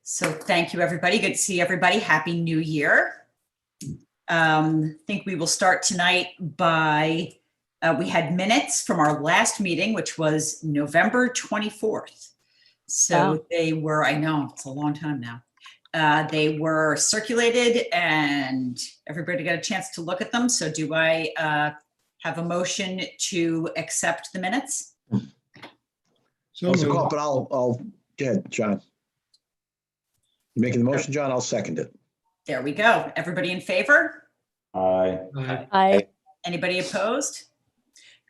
So thank you, everybody. Good to see everybody. Happy New Year. I think we will start tonight by, we had minutes from our last meeting, which was November 24th. So they were, I know, it's a long time now. They were circulated and everybody got a chance to look at them. So do I have a motion to accept the minutes? So moved. But I'll go ahead, John. You making the motion, John? I'll second it. There we go. Everybody in favor? Aye. Aye. Anybody opposed?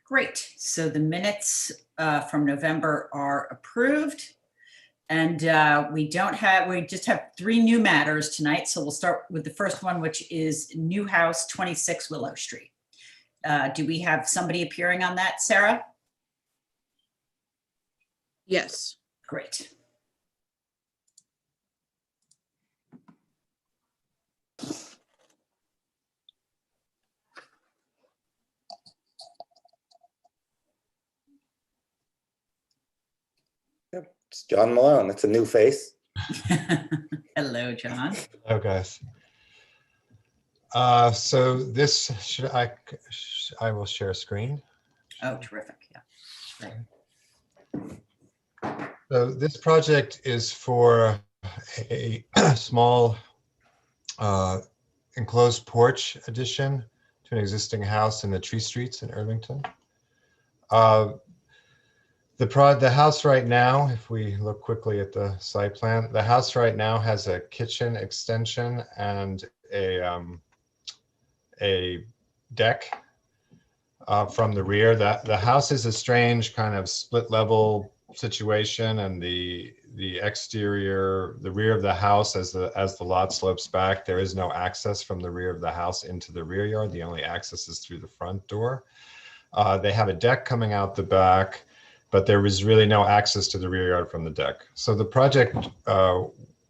Great. So the minutes from November are approved. And we just have 3 new matters tonight. So we'll start with the first one, which is New House 26 Willow Street. Do we have somebody appearing on that, Sarah? Yes. Great. It's John Malone. That's a new face. Hello, John. Hello, guys. So this I will share screen. Oh, terrific. Yeah. Right. So this project is for a small enclosed porch addition to an existing house in the Tree Streets in Irvington. The house right now, if we look quickly at the site plan, the house right now has a kitchen extension and a deck from the rear. The house is a strange kind of split level situation, and the exterior, the rear of the house, as the lot slopes back, there is no access from the rear of the house into the rear yard. The only access is through the front door. They have a deck coming out the back, but there was really no access to the rear yard from the deck. So the project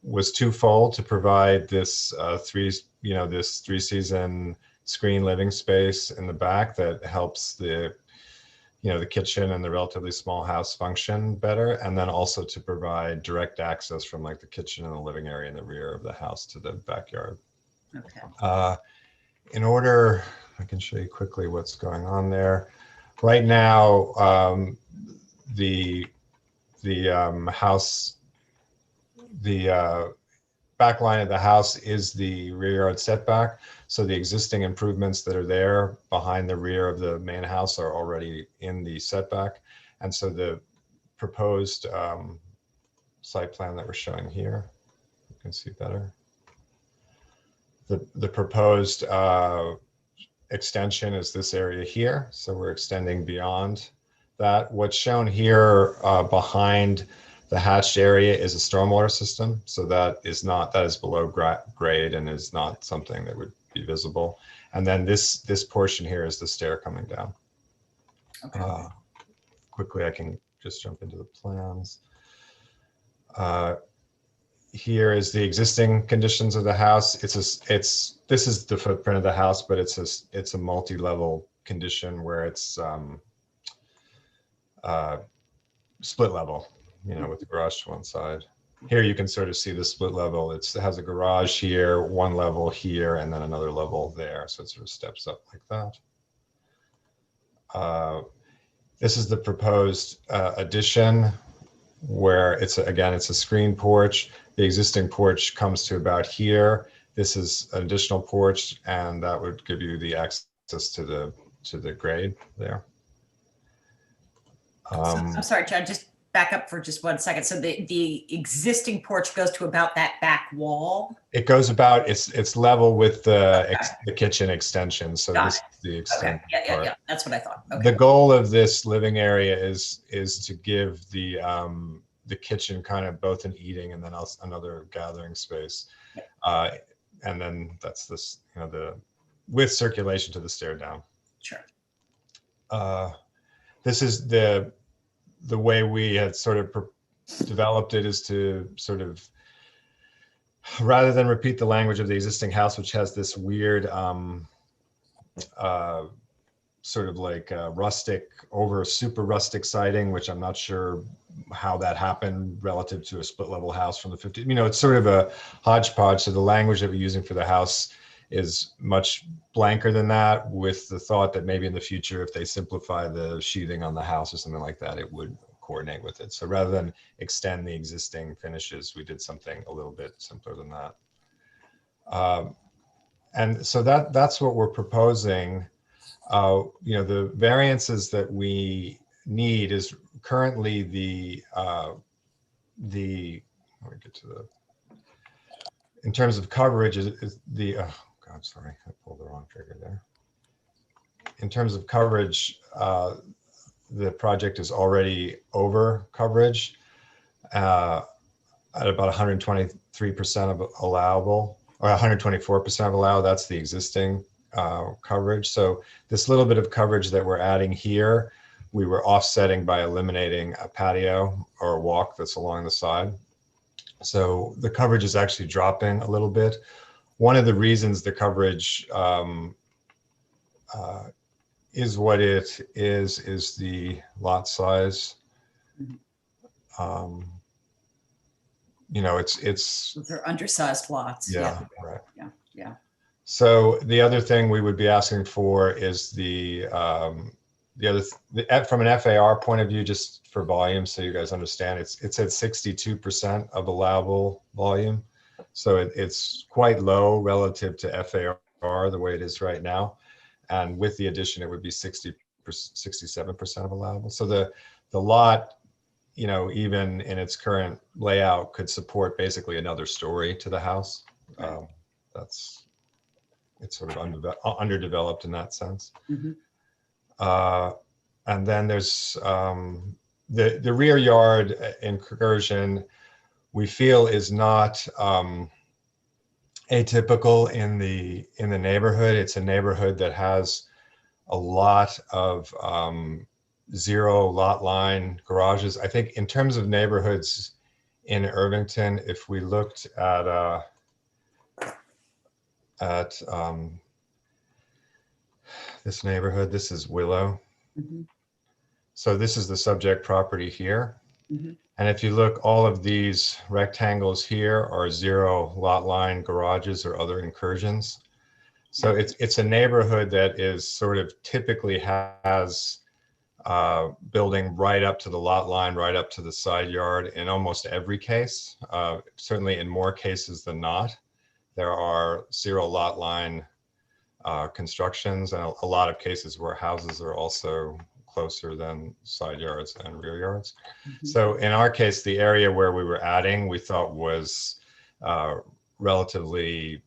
was twofold: to provide this this 3-season screen living space in the back that helps the kitchen and the relatively small house function better, and then also to provide direct access from like the kitchen and the living area in the rear of the house to the backyard. Okay. In order, I can show you quickly what's going on there. Right now, the house, the back line of the house is the rear yard setback. So the existing improvements that are there behind the rear of the main house are already in the setback. And so the proposed site plan that we're showing here, you can see better. The proposed extension is this area here. So we're extending beyond that. What's shown here behind the hatched area is a stormwater system. So that is below grade and is not something that would be visible. And then this portion here is the stair coming down. Okay. Quickly, I can just jump into the plans. Here is the existing conditions of the house. This is the footprint of the house, but it's a multi-level condition where it's split level, with the garage to one side. Here you can sort of see the split level. It has a garage here, one level here, and then another level there. So it sort of steps up like that. This is the proposed addition, where it's a screen porch. The existing porch comes to about here. This is an additional porch, and that would give you the access to the grade there. I'm sorry, John, just back up for just 1 second. So the existing porch goes to about that back wall? It goes about, it's level with the kitchen extension. So this is the extent. Okay. Yeah. That's what I thought. Okay. The goal of this living area is to give the kitchen kind of both an eating and then also another gathering space. And then that's this, with circulation to the stair down. Sure. This is the way we had sort of developed it, is to sort of, rather than repeat the language of the existing house, which has this weird sort of like rustic, over super rustic siding, which I'm not sure how that happened relative to a split level house from the 50s. You know, it's sort of a hodgepodge. So the language that we're using for the house is much blanker than that, with the thought that maybe in the future, if they simplify the sheathing on the house or something like that, it would coordinate with it. So rather than extend the existing finishes, we did something a little bit simpler than that. And so that's what we're proposing. You know, the variances that we need is currently let me get to the, in terms of coverage is the, oh God, sorry, I pulled the wrong trigger there. In terms of coverage, the project is already over coverage at about 123% of allowable, or 124% of allowed. That's the existing coverage. So this little bit of coverage that we're adding here, we were offsetting by eliminating a patio or a walk that's along the side. So the coverage is actually dropping a little bit. One of the reasons the coverage is what it is the lot size. You know, it's They're undersized lots. yeah, right. Yeah. So the other thing we would be asking for is from an FAR point of view, just for volume, so you guys understand, it's at 62% of allowable volume. So it's quite low relative to FAR the way it is right now. And with the addition, it would be 67% of allowable. So the lot, you know, even in its current layout, could support basically another story to the house. It's sort of underdeveloped in that sense. Mhm. And then there's the rear yard incursion, we feel is not atypical in the neighborhood. It's a neighborhood that has a lot of zero lot line garages. I think in terms of neighborhoods in Irvington, if we looked at this neighborhood, this is Willow. Mhm. So this is the subject property here. Mhm. And if you look, all of these rectangles here are zero lot line garages or other incursions. So it's a neighborhood that is sort of typically has building right up to the lot line, right up to the side yard in almost every case. Certainly in more cases than not, there are zero lot line constructions, and a lot of cases where houses are also closer than side yards and rear yards. Mhm. So in our case, the area where we were adding, we thought was relatively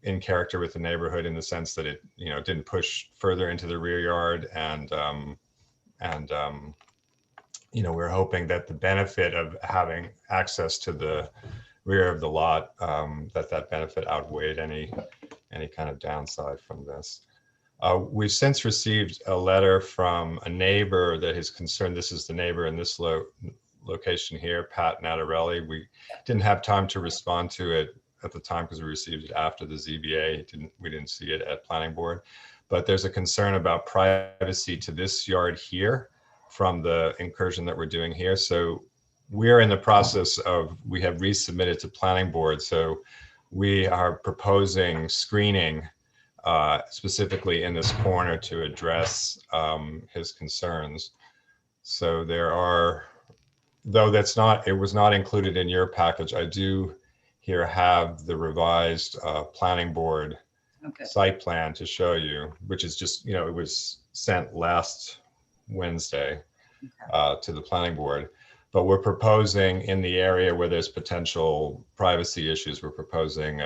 in character with the neighborhood, in the sense that it, you know, didn't push further into the rear yard, and you know, we're hoping that the benefit of having access to the rear of the lot, that benefit outweighed any kind of downside from this. We've since received a letter from a neighbor that is concerned. This is the neighbor in this location here, Pat Natarelli. We didn't have time to respond to it at the time because we received it after the ZBA. We didn't see it at planning board, but there's a concern about privacy to this yard here from the incursion that we're doing here. So we're in the process of, we have resubmitted to planning board. So we are proposing screening specifically in this corner to address his concerns. So there are, though it was not included in your package, I do here have the revised planning board site plan to show you, which is just, you know, it was sent last Wednesday to the planning board. But we're proposing, in the area where there's potential privacy issues, we're proposing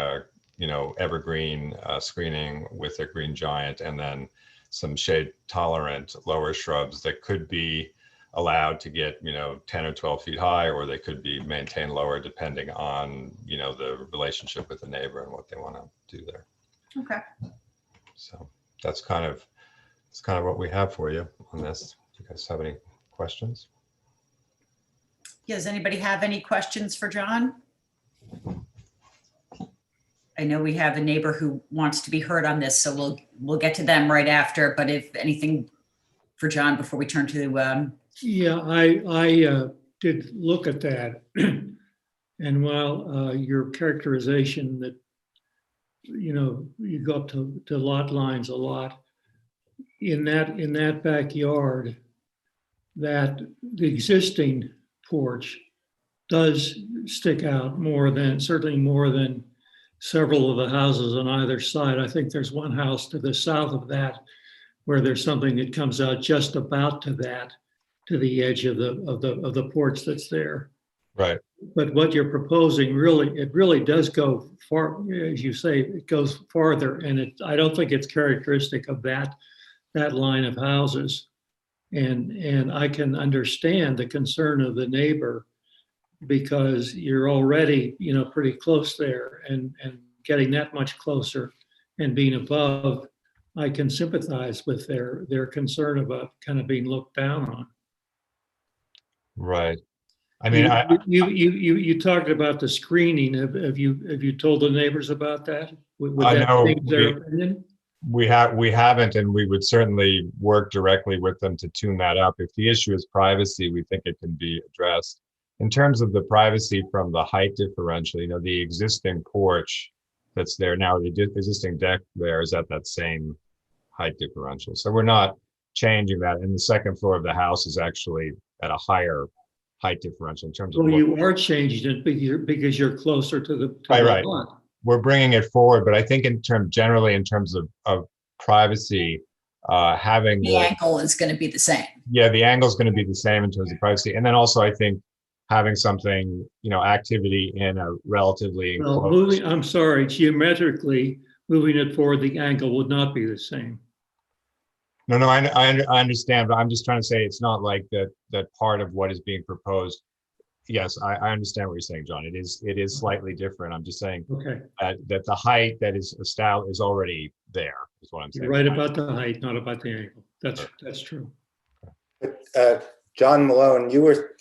you know, evergreen screening with a green giant, and then some shade tolerant lower shrubs that could be allowed to get, you know, 10 or 12 feet high, or they could be maintained lower depending on, you know, the relationship with the neighbor and what they want to do there. Okay. So that's kind of what we have for you on this. Do you guys have any questions? Yeah, does anybody have any questions for John? I know we have a neighbor who wants to be heard on this, so we'll get to them right after. But if anything for John before we turn to, Yeah, I did look at that. And while your characterization that, you go up to lot lines a lot, in that backyard, that the existing porch does stick out certainly more than several of the houses on either side. I think there's one house to the south of that where there's something that comes out just about to the edge of the porch that's there. Right. But what you're proposing really does go far, as you say, it goes farther, and I don't think it's characteristic of that line of houses. And I can understand the concern of the neighbor because you're already, pretty close there, and getting that much closer and being above, I can sympathize with their concern about kind of being looked down on. Right. I mean, You talked about the screening. Have you told the neighbors about that? Would I that know change their opinion? we haven't, and we would certainly work directly with them to tune that up. If the issue is privacy, we think it can be addressed. In terms of the privacy from the height differential, the existing porch that's there now, the existing deck there is at that same height differential. So we're not changing that. And the second floor of the house is actually at a higher height differential in terms of. Well, you are changing it because you're closer to the Right. lot. We're bringing it forward, but I think generally in terms of privacy, having the angle is going to be the same. Yeah, the angle is going to be the same in terms of privacy. And then also I think having something, activity in a relatively Well, enclosed. I'm sorry, geometrically, moving it forward, the angle would not be the same. No, I understand, but I'm just trying to say it's not like that part of what is being proposed. Yes, I understand what you're saying, John. It is slightly different. I'm just saying Okay, that the height that is established is already there, is what I'm saying. you're right about the height, not about the angle. That's true. John Malone, you were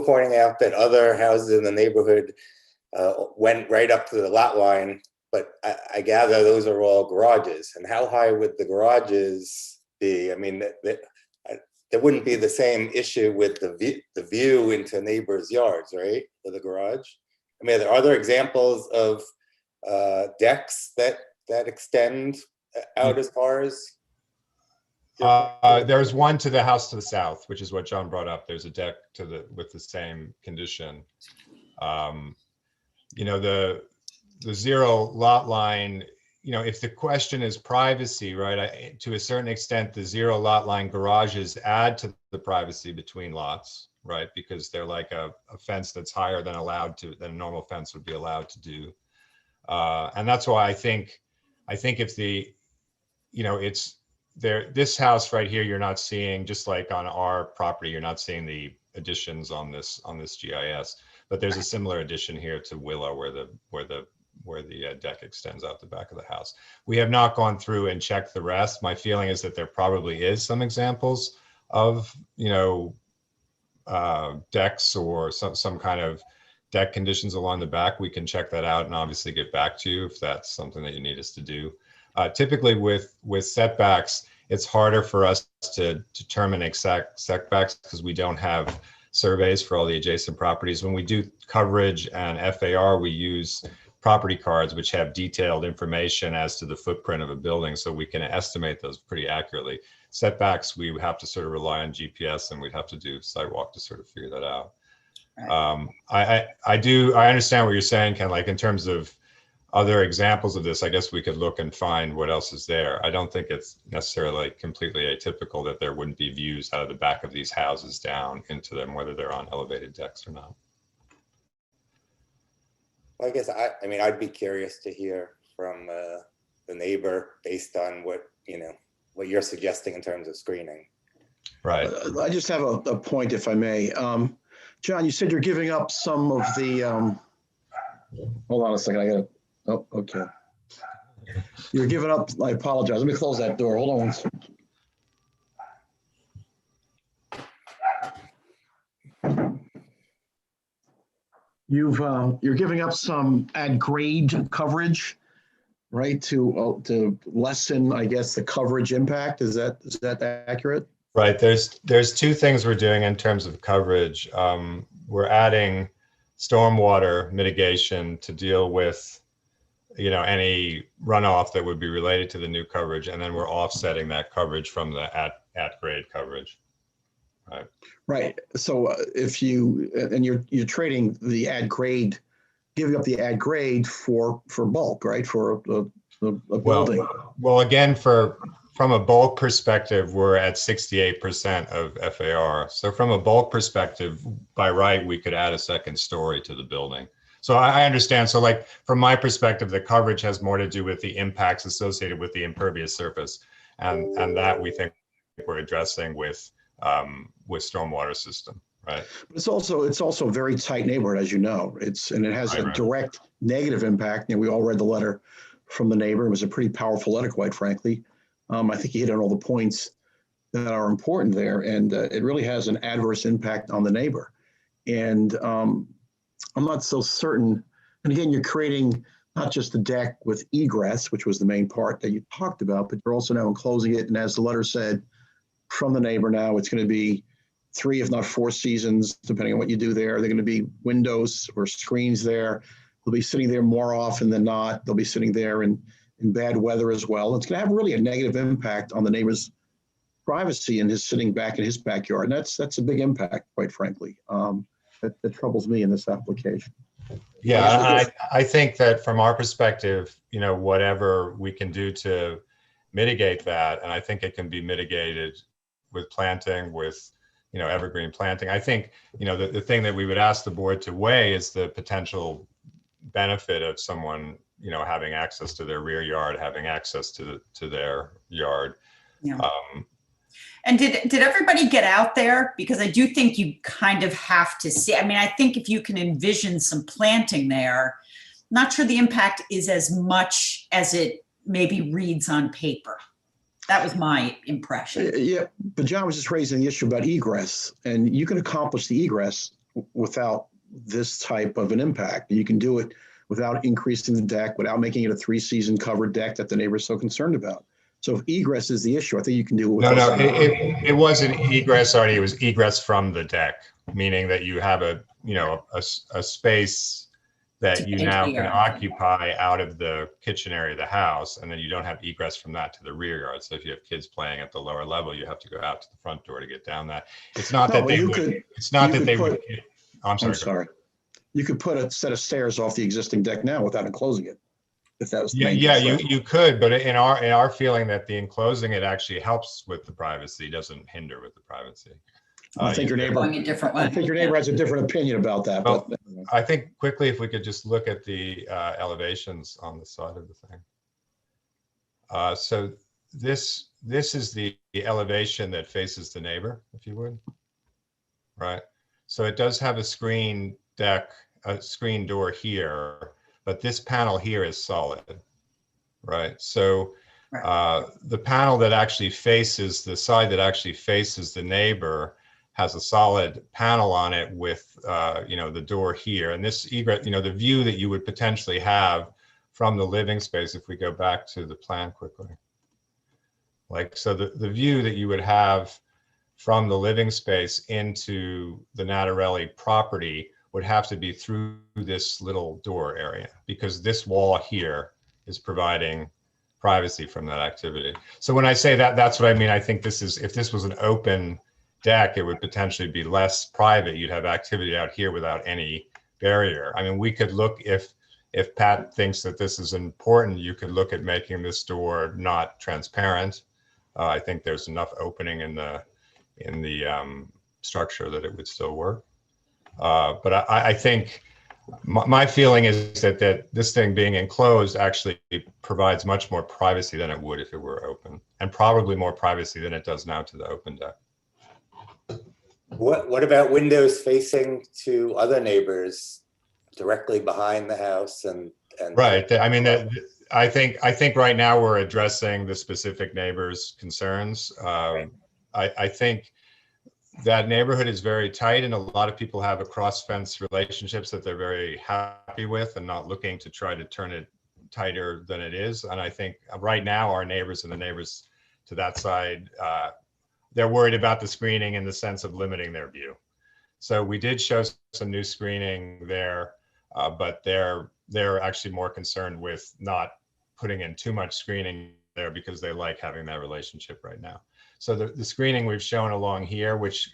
pointing out that other houses in the neighborhood went right up to the lot line, but I gather those are all garages. And how high would the garages be? I mean, there wouldn't be the same issue with the view into neighbors' yards, right? For the garage. I mean, are there examples of decks that extend out as far as? There's one to the house to the south, which is what John brought up. There's a deck with the same condition. The zero lot line, if the question is privacy, right, to a certain extent, the zero lot line garages add to the privacy between lots, right? Because they're like a fence that's higher than a normal fence would be allowed to do. And that's why I think if it's there, this house right here, you're not seeing, just like on our property, you're not seeing the additions on this GIS, but there's a similar addition here to Willow where the deck extends out the back of the house. We have not gone through and checked the rest. My feeling is that there probably is some examples of, decks or some kind of deck conditions along the back. We can check that out and obviously get back to you if that's something that you need us to do. Typically with setbacks, it's harder for us to determine exact setbacks because we don't have surveys for all the adjacent properties. When we do coverage and FAR, we use property cards, which have detailed information as to the footprint of a building, so we can estimate those pretty accurately. Setbacks, we would have to sort of rely on GPS, and we'd have to do sidewalk to sort of figure that out. Right. I understand what you're saying, Ken, like in terms of other examples of this, I guess we could look and find what else is there. I don't think it's necessarily completely atypical that there wouldn't be views out of the back of these houses down into them, whether they're on elevated decks or not. Well, I guess I'd be curious to hear from the neighbor based on what you're suggesting in terms of screening. Right. I just have a point, if I may. John, you said you're giving up some of the, hold on a second, oh, okay. You're giving up, I apologize. Let me close that door. Hold on one second. you're giving up some add grade coverage, right? To lessen, I guess, the coverage impact. Is that accurate? Right. There's two things we're doing in terms of coverage. We're adding stormwater mitigation to deal with, any runoff that would be related to the new coverage, and then we're offsetting that coverage from the at grade coverage. Right. So if you're trading the add grade, giving up the add grade for bulk, right? For a building. Well, again, from a bulk perspective, we're at 68% of FAR. So from a bulk perspective, by right, we could add a second story to the building. So I understand. So like from my perspective, the coverage has more to do with the impacts associated with the impervious surface. And that we think we're addressing with stormwater system, right? It's also a very tight neighborhood, as you know. It has a Right. direct negative impact. We all read the letter from the neighbor. It was a pretty powerful letter, quite frankly. I think he hit on all the points that are important there, and it really has an adverse impact on the neighbor. And I'm not so certain. And again, you're creating not just the deck with egress, which was the main part that you talked about, but you're also now enclosing it. And as the letter said from the neighbor, now it's going to be 3, if not 4 seasons, depending on what you do there. They're going to be windows or screens there. They'll be sitting there more often than not. They'll be sitting there in bad weather as well. It's going to have really a negative impact on the neighbor's privacy and his sitting back in his backyard. And that's a big impact, quite frankly. That troubles me in this application. Yeah, I think that from our perspective, whatever we can do to mitigate that, and I think it can be mitigated with planting, with evergreen planting. I think the thing that we would ask the board to weigh is the potential benefit of someone having access to their rear yard, having access to their yard. Yeah. And did everybody get out there? Because I do think you kind of have to see. I mean, I think if you can envision some planting there, not sure the impact is as much as it maybe reads on paper. That was my impression. Yeah, but John was just raising the issue about egress, and you can accomplish the egress without this type of an impact. You can do it without increasing the deck, without making it a 3-season covered deck that the neighbor's so concerned about. So if egress is the issue, I think you can do it. No, it wasn't egress, Artie. It was egress from the deck, meaning that you have a space that you now can occupy out of the kitchen area of the house, and then you don't have egress from that to the rear yard. So if you have kids playing at the lower level, you have to go out to the front door to get down that. It's not that they would. It's not that they would. I'm sorry. You could put a set of stairs off the existing deck now without enclosing it. If that was the main concern. You could, but in our feeling that the enclosing it actually helps with the privacy, doesn't hinder with the privacy. I think your neighbor. Going a different way. I think your neighbor has a different opinion about that. Well, but I think quickly, if we could just look at the elevations on the side of the thing. So this is the elevation that faces the neighbor, if you would. Right. So it does have a screen deck, a screen door here, but this panel here is solid, right? So the panel that actually faces, the side that actually faces the neighbor has a solid panel on it with, the door here. And this egress, the view that you would potentially have from the living space, if we go back to the plan quickly. Like, so the view that you would have from the living space into the Natarelli property would have to be through this little door area, because this wall here is providing privacy from that activity. So when I say that, that's what I mean. I think this is, if this was an open deck, it would potentially be less private. You'd have activity out here without any barrier. I mean, we could look, if Pat thinks that this is important, you could look at making this door not transparent. I think there's enough opening in the structure that it would still work. But I think my feeling is that this thing being enclosed actually provides much more privacy than it would if it were open, and probably more privacy than it does now to the open deck. What about windows facing to other neighbors directly behind the house and Right. I mean, I think right now we're addressing the specific neighbors' concerns. I think that neighborhood is very tight, and a lot of people have a cross fence relationships that they're very happy with and not looking to try to turn it tighter than it is. And I think right now our neighbors and the neighbors to that side, they're worried about the screening in the sense of limiting their view. So we did show some new screening there, but they're actually more concerned with not putting in too much screening there because they like having that relationship right now. So the screening we've shown along here, which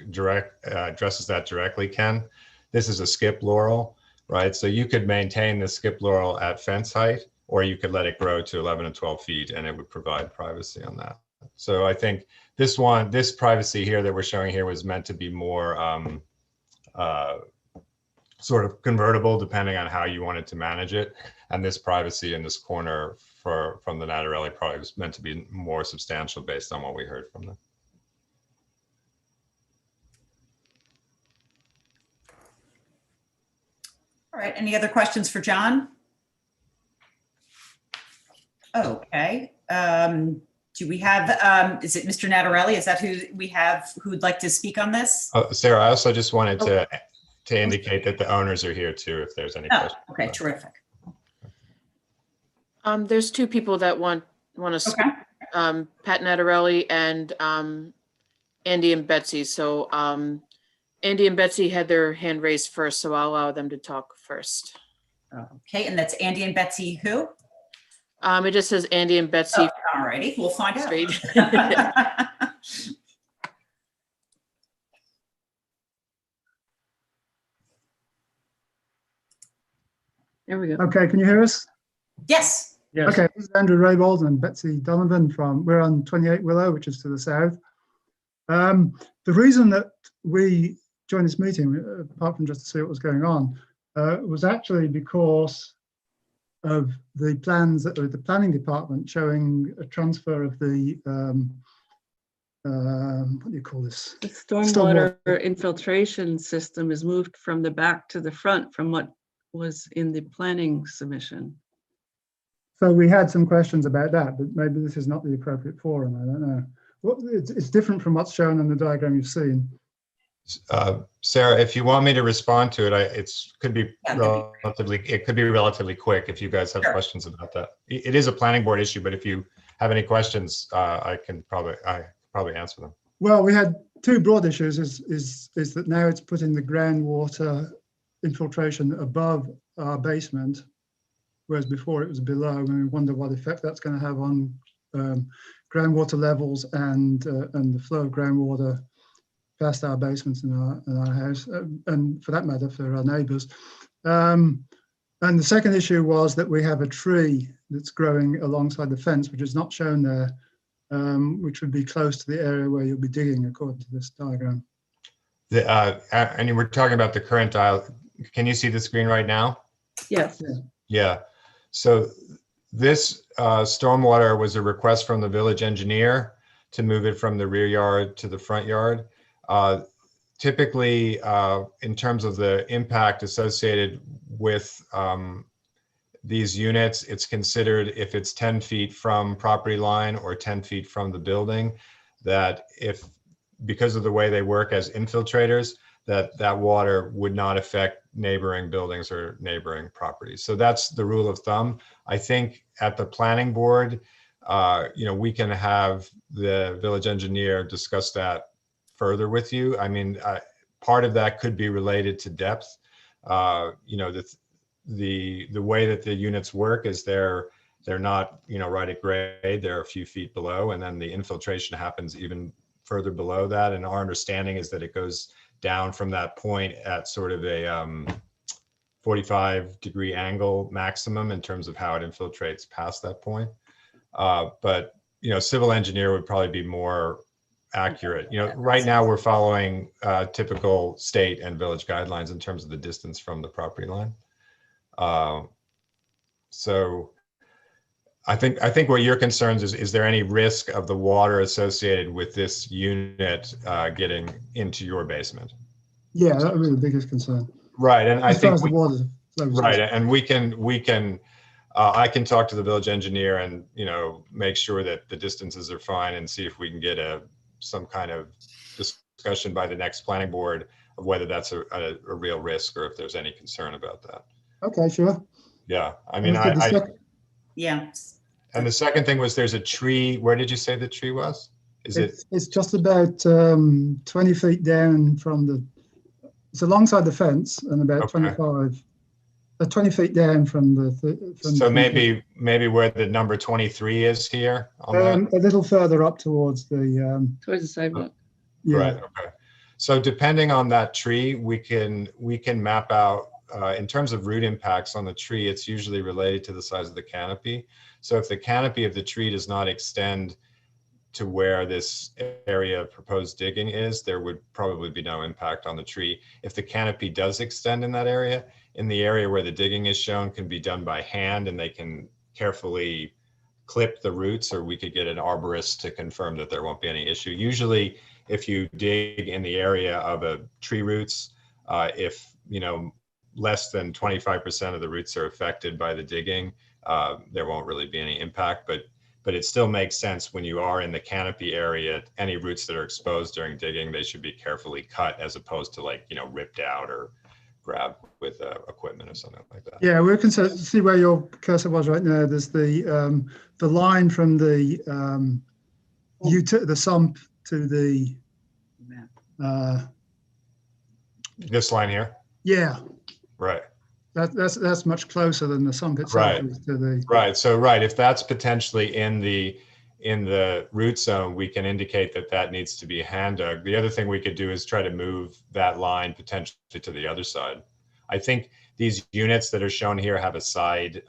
addresses that directly, Ken, this is a skip laurel, right? So you could maintain the skip laurel at fence height, or you could let it grow to 11 and 12 feet and it would provide privacy on that. So I think this privacy here that we're showing here was meant to be more sort of convertible depending on how you wanted to manage it. And this privacy in this corner from the Natarelli probably was meant to be more substantial based on what we heard from them. All right, any other questions for John? Okay, do we have, is it Mr. Natarelli? Is that who we have who'd like to speak on this? Sarah, I also just wanted to indicate that the owners are here too, if there's any Oh, questions. okay, terrific. There's two people that want to speak, Okay, Pat Natarelli and Andy and Betsy. So Andy and Betsy had their hand raised first, so I'll allow them to talk first. okay, and that's Andy and Betsy who? It just says Andy and Betsy. Oh, all righty, we'll find out. Straight. There we go. Okay, can you hear us? Yes, Yes. Okay, this is Andrew Raybould and Betsy Donovan we're on 28 Willow, which is to the south. The reason that we joined this meeting, apart from just to see what was going on, was actually because of the plans that the planning department showing a transfer of the, what do you call this? The stormwater infiltration system is moved from the back to the front from what was in the planning submission. So we had some questions about that, but maybe this is not the appropriate forum, I don't know. It's different from what's shown on the diagram you've seen. Sarah, if you want me to respond to it, it could be Yeah, relatively quick if you guys have Sure. questions about that. It is a planning board issue, but if you have any questions, I probably answer them. Well, we had two broad issues is that now it's putting the groundwater infiltration above our basement, whereas before it was below, and we wonder what effect that's going to have on groundwater levels and the flow of groundwater past our basements in our house, and for that matter, for our neighbours. And the second issue was that we have a tree that's growing alongside the fence, which is not shown there, which would be close to the area where you'll be digging, according to this diagram. And you were talking about the current dial. Can you see the screen right now? Yes. Yeah. So this stormwater was a request from the village engineer to move it from the rear yard to the front yard. Typically, in terms of the impact associated with these units, it's considered if it's 10 feet from property line or 10 feet from the building, that if, because of the way they work as infiltrators, that water would not affect neighboring buildings or neighboring properties. So that's the rule of thumb. I think at the planning board, we can have the village engineer discuss that further with you. I mean, part of that could be related to depth. The way that the units work is they're not, right at grade, they're a few feet below, and then the infiltration happens even further below that. And our understanding is that it goes down from that point at sort of a 45-degree angle maximum in terms of how it infiltrates past that point. But civil engineer would probably be more accurate. Right now we're following typical state and village guidelines in terms of the distance from the property line. So I think what your concerns is there any risk of the water associated with this unit getting into your basement? Yeah, that would be the biggest concern. Right, and I As far think as the water flows. right, and we can I can talk to the village engineer and make sure that the distances are fine and see if we can get some kind of discussion by the next planning board of whether that's a real risk or if there's any concern about that. Okay, sure. Yeah, I mean, Understood. The sec- Yeah. and the second thing was there's a tree. Where did you say the tree was? Is it? It's just about 20 feet down from the, it's alongside the fence and about Okay. 20 feet down from the. From So the- maybe where the number 23 is here on that? a little further up towards the, Towards the sidewalk. yeah. Right, okay. So depending on that tree, we can map out, in terms of root impacts on the tree, it's usually related to the size of the canopy. So if the canopy of the tree does not extend to where this area of proposed digging is, there would probably be no impact on the tree. If the canopy does extend in that area, in the area where the digging is shown can be done by hand and they can carefully clip the roots, or we could get an arborist to confirm that there won't be any issue. Usually, if you dig in the area of a tree roots, if less than 25% of the roots are affected by the digging, there won't really be any impact. But it still makes sense when you are in the canopy area, any roots that are exposed during digging, they should be carefully cut as opposed to ripped out or grabbed with equipment or something like that. Yeah, we can see where your cursor was right now. There's the line from the the sump to the This line here? yeah. Right. That's much closer than the sump itself Right. is to the. Right. So, if that's potentially in the root zone, we can indicate that needs to be hand dug. The other thing we could do is try to move that line potentially to the other side. I think these units that are shown here have a side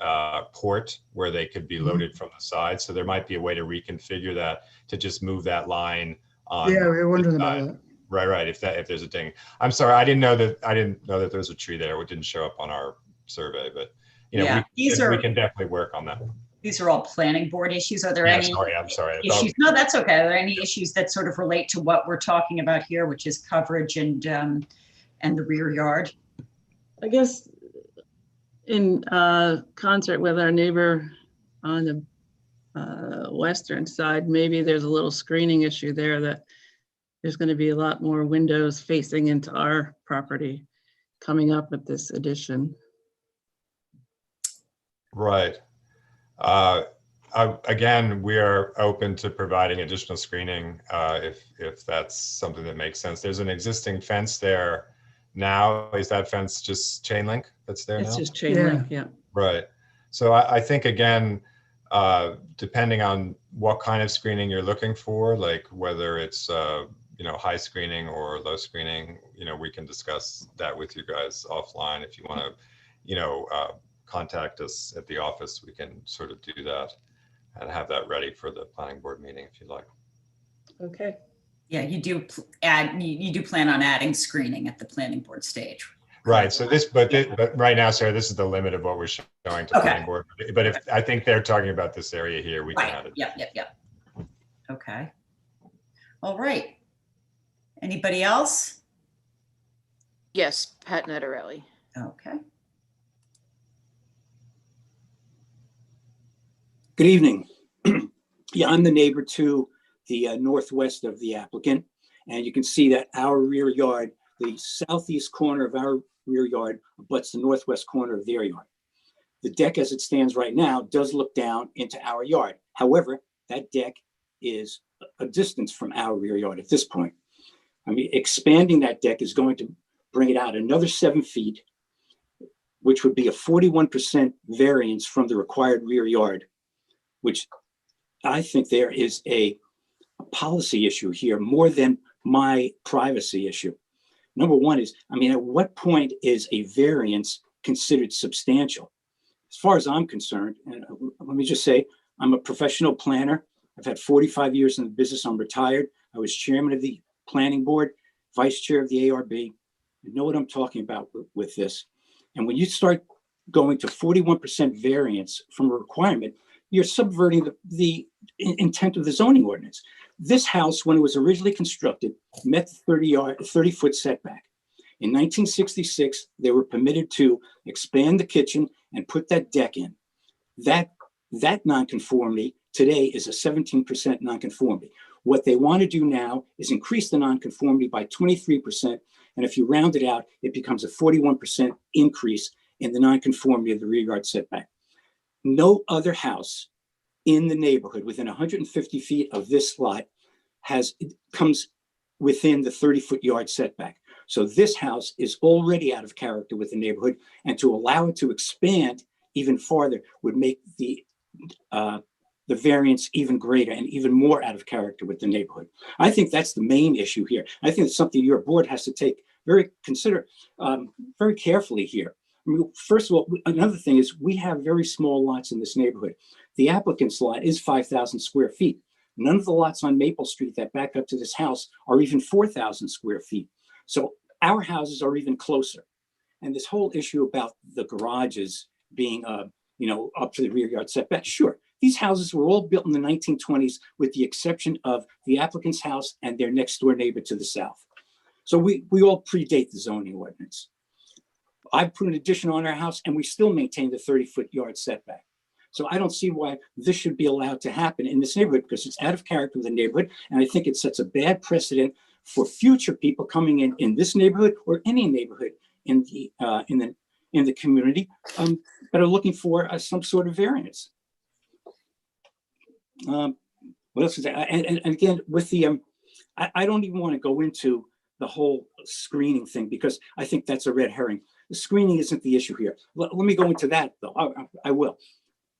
port where they could be loaded from the side. So there might be a way to reconfigure that to just move that line on. Yeah, we were wondering the about side. that. Right. If there's a ding. I'm sorry, I didn't know that there was a tree there. It didn't show up on our survey, but Yeah, we can definitely work on that. These are all planning board issues. Are there Yeah, any I'm sorry. I thought- issues? No, that's okay. Are there any issues that sort of relate to what we're talking about here, which is coverage and the rear yard? I guess in concert with our neighbor on the western side, maybe there's a little screening issue there that there's going to be a lot more windows facing into our property coming up with this addition. Right. Again, we are open to providing additional screening if that's something that makes sense. There's an existing fence there now. Is that fence just chain link that's there now? It's just chain link, yeah. Right. So I think, again, depending on what kind of screening you're looking for, like whether it's high screening or low screening, we can discuss that with you guys offline. If you want to, contact us at the office, we can sort of do that and have that ready for the planning board meeting if you'd like. Okay. Yeah, you do plan on adding screening at the planning board stage. Right. So but right now, Sarah, this is the limit of what we're showing to Okay. planning board. But if I think they're talking about this area here, we can add Right. it. Yep. Okay. All right. Anybody else? Yes, Pat Nettarelli. Okay. Good evening. Yeah, I'm the neighbor to the northwest of the applicant, and you can see that our rear yard, the southeast corner of our rear yard abuts the northwest corner of their yard. The deck as it stands right now does look down into our yard. However, that deck is a distance from our rear yard at this point. I mean, expanding that deck is going to bring it out another 7 feet, which would be a 41% variance from the required rear yard, which I think there is a policy issue here more than my privacy issue. Number one is, at what point is a variance considered substantial? As far as I'm concerned, and let me just say, I'm a professional planner. I've had 45 years in the business. I'm retired. I was chairman of the planning board, vice chair of the ARB. I know what I'm talking about with this. And when you start going to 41% variance from a requirement, you're subverting the intent of the zoning ordinance. This house, when it was originally constructed, met the 30-foot setback. In 1966, they were permitted to expand the kitchen and put that deck in. That nonconformity today is a 17% nonconformity. What they want to do now is increase the nonconformity by 23%. And if you round it out, it becomes a 41% increase in the nonconformity of the rear yard setback. No other house in the neighborhood within 150 feet of this lot comes within the 30-foot yard setback. So this house is already out of character with the neighborhood, and to allow it to expand even farther would make the variance even greater and even more out of character with the neighborhood. I think that's the main issue here. I think it's something your board has to take very carefully here. I mean, first of all, another thing is we have very small lots in this neighborhood. The applicant's lot is 5,000 square feet. None of the lots on Maple Street that back up to this house are even 4,000 square feet. So our houses are even closer. And this whole issue about the garages being, up to the rear yard setback, sure. These houses were all built in the 1920s with the exception of the applicant's house and their next door neighbor to the south. So we all predate the zoning ordinance. I put an addition on our house and we still maintain the 30-foot yard setback. So I don't see why this should be allowed to happen in this neighborhood, because it's out of character with the neighborhood. And I think it sets a bad precedent for future people coming in this neighborhood or any neighborhood in the community that are looking for some sort of variance. What else is that? And again, with the, I don't even want to go into the whole screening thing because I think that's a red herring. The screening isn't the issue here. Let me go into that though. I will.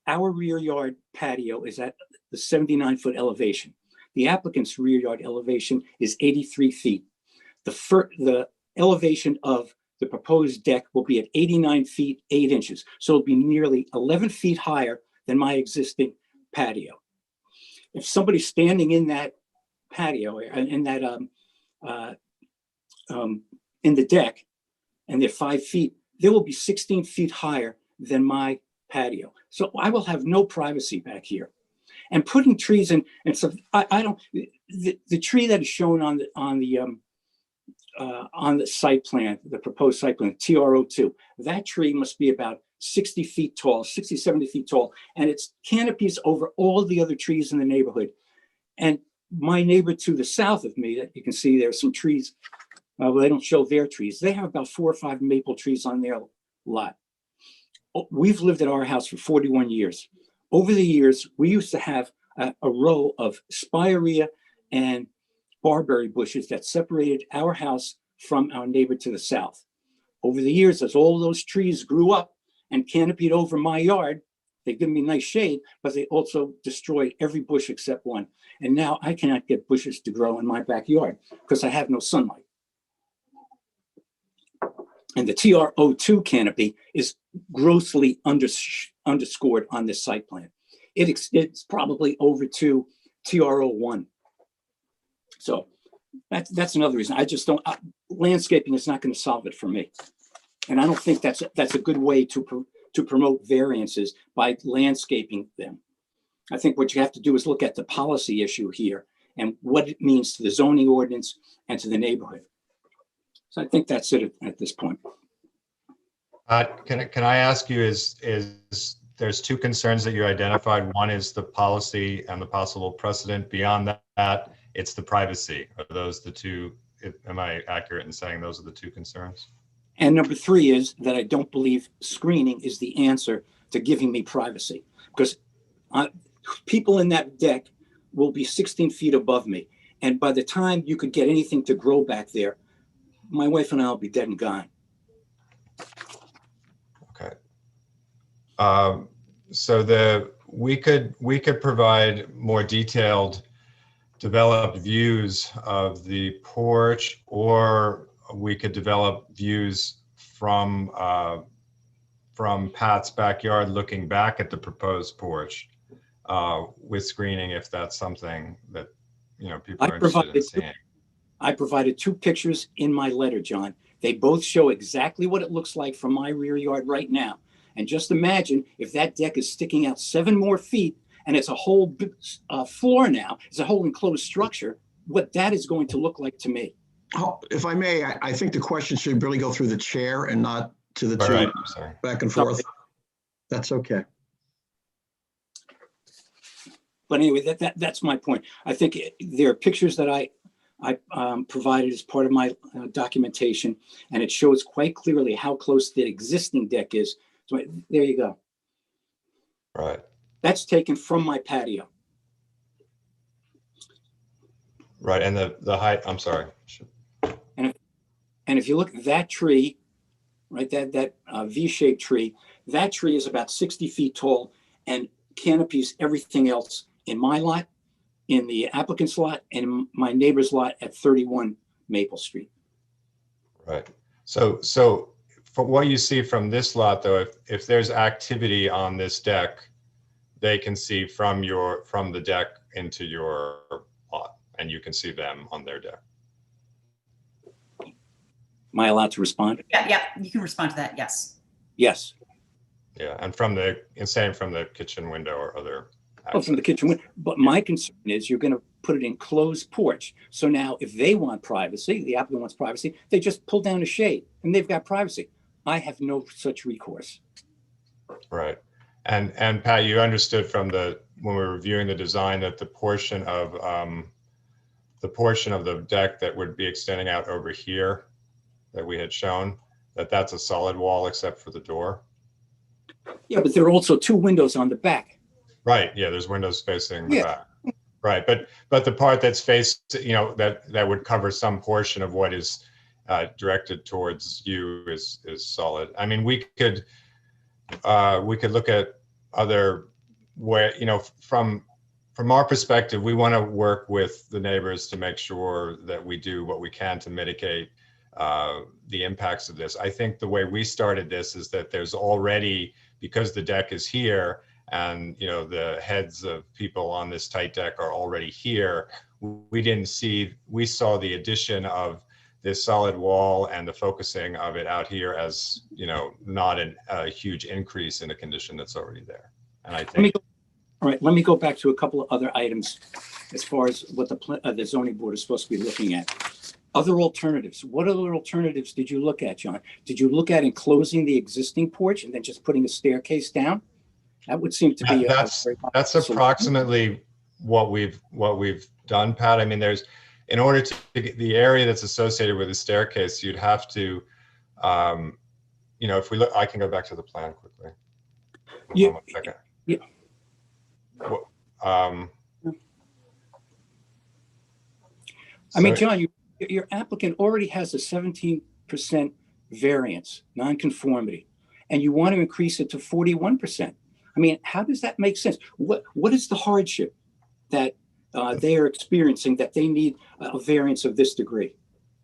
Our rear yard patio is at the 79-foot elevation. The applicant's rear yard elevation is 83 feet. The elevation of the proposed deck will be at 89 feet, 8 inches. So it'll be nearly 11 feet higher than my existing patio. If somebody's standing in that patio, in the deck, and they're 5 feet, they will be 16 feet higher than my patio. So I will have no privacy back here. And putting trees in, and so I don't, the tree that is shown on the site plan, the proposed site plan, TR02, that tree must be about 60 feet tall, 60, 70 feet tall, and its canopies over all the other trees in the neighborhood. And my neighbor to the south of me, that you can see there's some trees, well, they don't show their trees. They have about 4 or 5 maple trees on their lot. We've lived at our house for 41 years. Over the years, we used to have a row of spirea and barberry bushes that separated our house from our neighbor to the south. Over the years, as all those trees grew up and canopied over my yard, they give me nice shade, but they also destroyed every bush except one. And now I cannot get bushes to grow in my backyard because I have no sunlight. And the TR02 canopy is grossly underscored on this site plan. It's probably over to TR01. So that's another reason. I just don't, landscaping is not going to solve it for me. And I don't think that's a good way to promote variances by landscaping them. I think what you have to do is look at the policy issue here and what it means to the zoning ordinance and to the neighborhood. So I think that's it at this point. Can I ask you, is there's 2 concerns that you identified. One is the policy and the possible precedent. Beyond that, it's the privacy. Are those the 2? Am I accurate in saying those are the 2 concerns? And number 3 is that I don't believe screening is the answer to giving me privacy, because people in that deck will be 16 feet above me. And by the time you could get anything to grow back there, my wife and I will be dead and gone. Okay. So we could provide more detailed developed views of the porch, or we could develop views from Pat's backyard looking back at the proposed porch with screening, if that's something that people are interested in seeing. I provided 2 pictures in my letter, John. They both show exactly what it looks like from my rear yard right now. And just imagine if that deck is sticking out 7 more feet and it's a whole floor now, it's a whole enclosed structure, what that is going to look like to me. Oh, if I may, I think the question should really go through the chair and not to the 2 Right, I'm sorry. back and forth. That's okay. But anyway, that's my point. I think there are pictures that I provided as part of my documentation, and it shows quite clearly how close the existing deck is. So there you go. Right. That's taken from my patio. Right. And the height, I'm sorry. And if you look at that tree, right, that V-shaped tree, that tree is about 60 feet tall and canopies everything else in my lot, in the applicant's lot, and in my neighbor's lot at 31 Maple Street. Right. So from what you see from this lot, though, if there's activity on this deck, they can see from the deck into your lot, and you can see them on their deck. Am I allowed to respond? Yeah, you can respond to that. Yes. Yes. Yeah, and same from the kitchen window or other. Oh, from the kitchen window. But my concern is you're going to put it in closed porch. So now if they want privacy, the applicant wants privacy, they just pull down a shade and they've got privacy. I have no such recourse. Right. And Pat, you understood from when we were reviewing the design that the portion of the deck that would be extending out over here that we had shown, that's a solid wall except for the door. Yeah, but there are also two windows on the back. Right. Yeah, there's windows facing the back. Right. But the part that's faced, that would cover some portion of what is directed towards you is solid. I mean, we could look at other where, from our perspective, we want to work with the neighbors to make sure that we do what we can to mitigate the impacts of this. I think the way we started this is that there's already, because the deck is here and the heads of people on this tight deck are already here, we saw the addition of this solid wall and the focusing of it out here as not a huge increase in a condition that's already there. And I think let me go back to a couple of other items as far as what the zoning board is supposed to be looking at. Other alternatives. What other alternatives did you look at, John? Did you look at enclosing the existing porch and then just putting a staircase down? That would seem to be that's approximately what we've done, Pat. I mean, in order to get the area that's associated with the staircase, you'd have to, if we look, I can go back to the plan quickly. Yeah. 1 second. Yeah. I mean, John, your applicant already has a 17% variance, nonconformity, and you want to increase it to 41%. I mean, how does that make sense? What is the hardship that they are experiencing that they need a variance of this degree?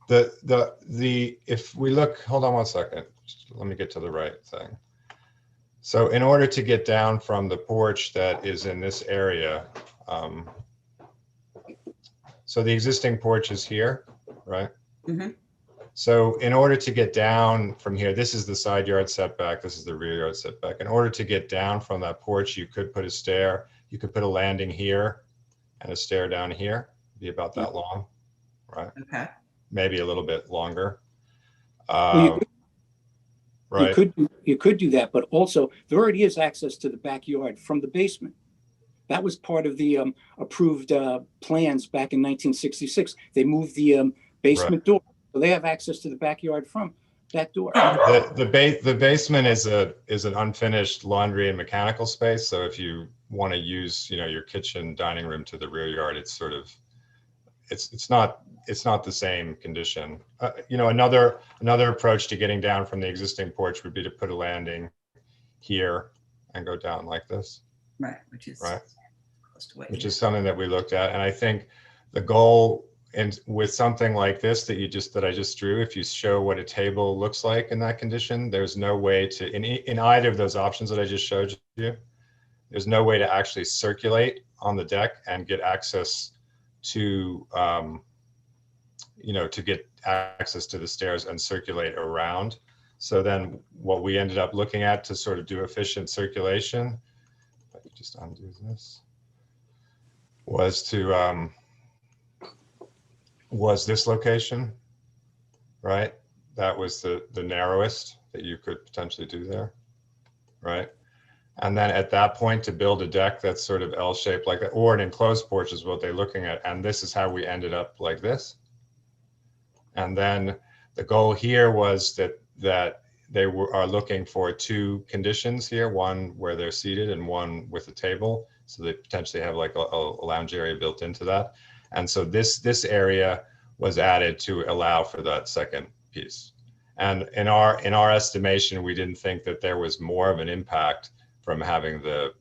If we look, hold on 1 second. Let me get to the right thing. So in order to get down from the porch that is in this area, so the existing porch is here, right? Mm-hmm. So in order to get down from here, this is the side yard setback, this is the rear yard setback. In order to get down from that porch, you could put a stair, you could put a landing here and a stair down here, be about that long, right? Okay. Maybe a little bit longer. Well, right. You could do that, but also there already is access to the backyard from the basement. That was part of the approved plans back in 1966. They moved the basement door, so they have access to the backyard from that door. The basement is an unfinished laundry and mechanical space. So if you want to use your kitchen dining room to the rear yard, it's sort of it's not the same condition. Another approach to getting down from the existing porch would be to put a landing here and go down like this. Right, which is close to which is something that we looked at, and I think the goal, and with something like this that I just drew, if you show what a table looks like in that condition, there's no way to in either of those options that I just showed you, there's no way to actually circulate on the deck and get access to to get access to the stairs and circulate around. So then what we ended up looking at to sort of do efficient circulation, if I could just undo this, was this location, right? That was the narrowest that you could potentially do there, right? And then at that point, to build a deck that's sort of L-shaped like that, or an enclosed porch is what they're looking at. And this is how we ended up like this. And then the goal here was that they are looking for two conditions here, one where they're seated and one with a table. So they potentially have like a lounge area built into that. And so this area was added to allow for that second piece. And in our estimation, we didn't think that there was more of an impact from having the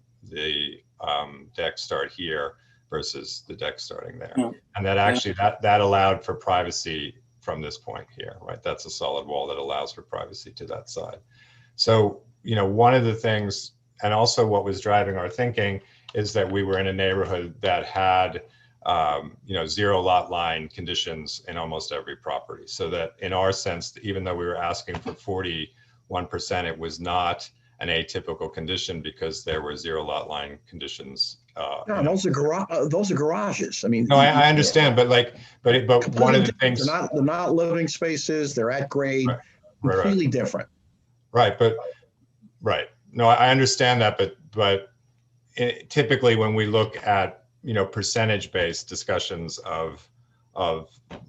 deck start here versus the deck starting there. No. And that actually, that allowed for privacy from this point here, right? That's a solid wall that allows for privacy to that side. So, you know, one of the things, and also what was driving our thinking, is that we were in a neighborhood that had, you know, 0 lot line conditions in almost every property. So that in our sense, even though we were asking for 41%, it was not an atypical condition because there were 0 lot line conditions. No, those are garages. I mean. No, I understand, but like, but one of the things. They're not living spaces. They're at grade, Right. completely different. Right, but, right. No, I understand that, but typically when we look at, you know, percentage-based discussions of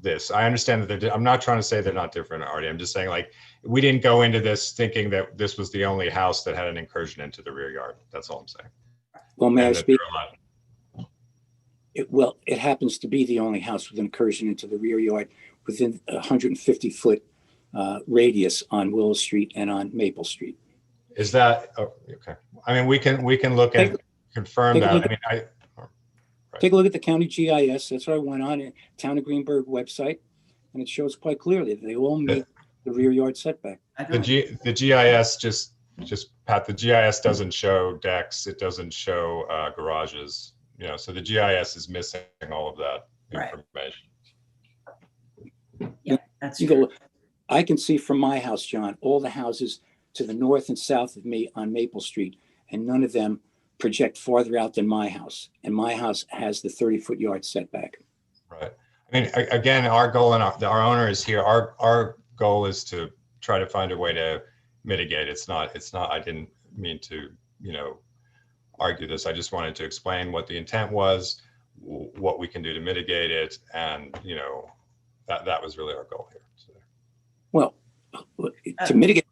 this, I understand that I'm not trying to say they're not different, Artie. I'm just saying, like, we didn't go into this thinking that this was the only house that had an incursion into the rear yard. That's all I'm saying. Well, may I And that speak? there are a lot- Well, it happens to be the only house with an incursion into the rear yard within a 150-foot radius on Willow Street and on Maple Street. Is that, oh, okay. I mean, we can look and confirm take a that. look I mean, Take a look at the county GIS. That's what I went on the Town of Greenberg website, and it shows quite clearly that they all meet the rear yard setback. the GIS just Pat, the GIS doesn't show decks. It doesn't show garages, you know, so the GIS is missing all of that Right. information. Yeah, that's You true. go, I can see from my house, John, all the houses to the north and south of me on Maple Street, and none of them project farther out than my house. And my house has the 30-foot yard setback. Right. I mean, again, our goal and our owner is here. Our goal is to try to find a way to mitigate. It's not, I didn't mean to, you know, argue this. I just wanted to explain what the intent was, what we can do to mitigate it. And, you know, that was really our goal here. So. Well, to mitigate,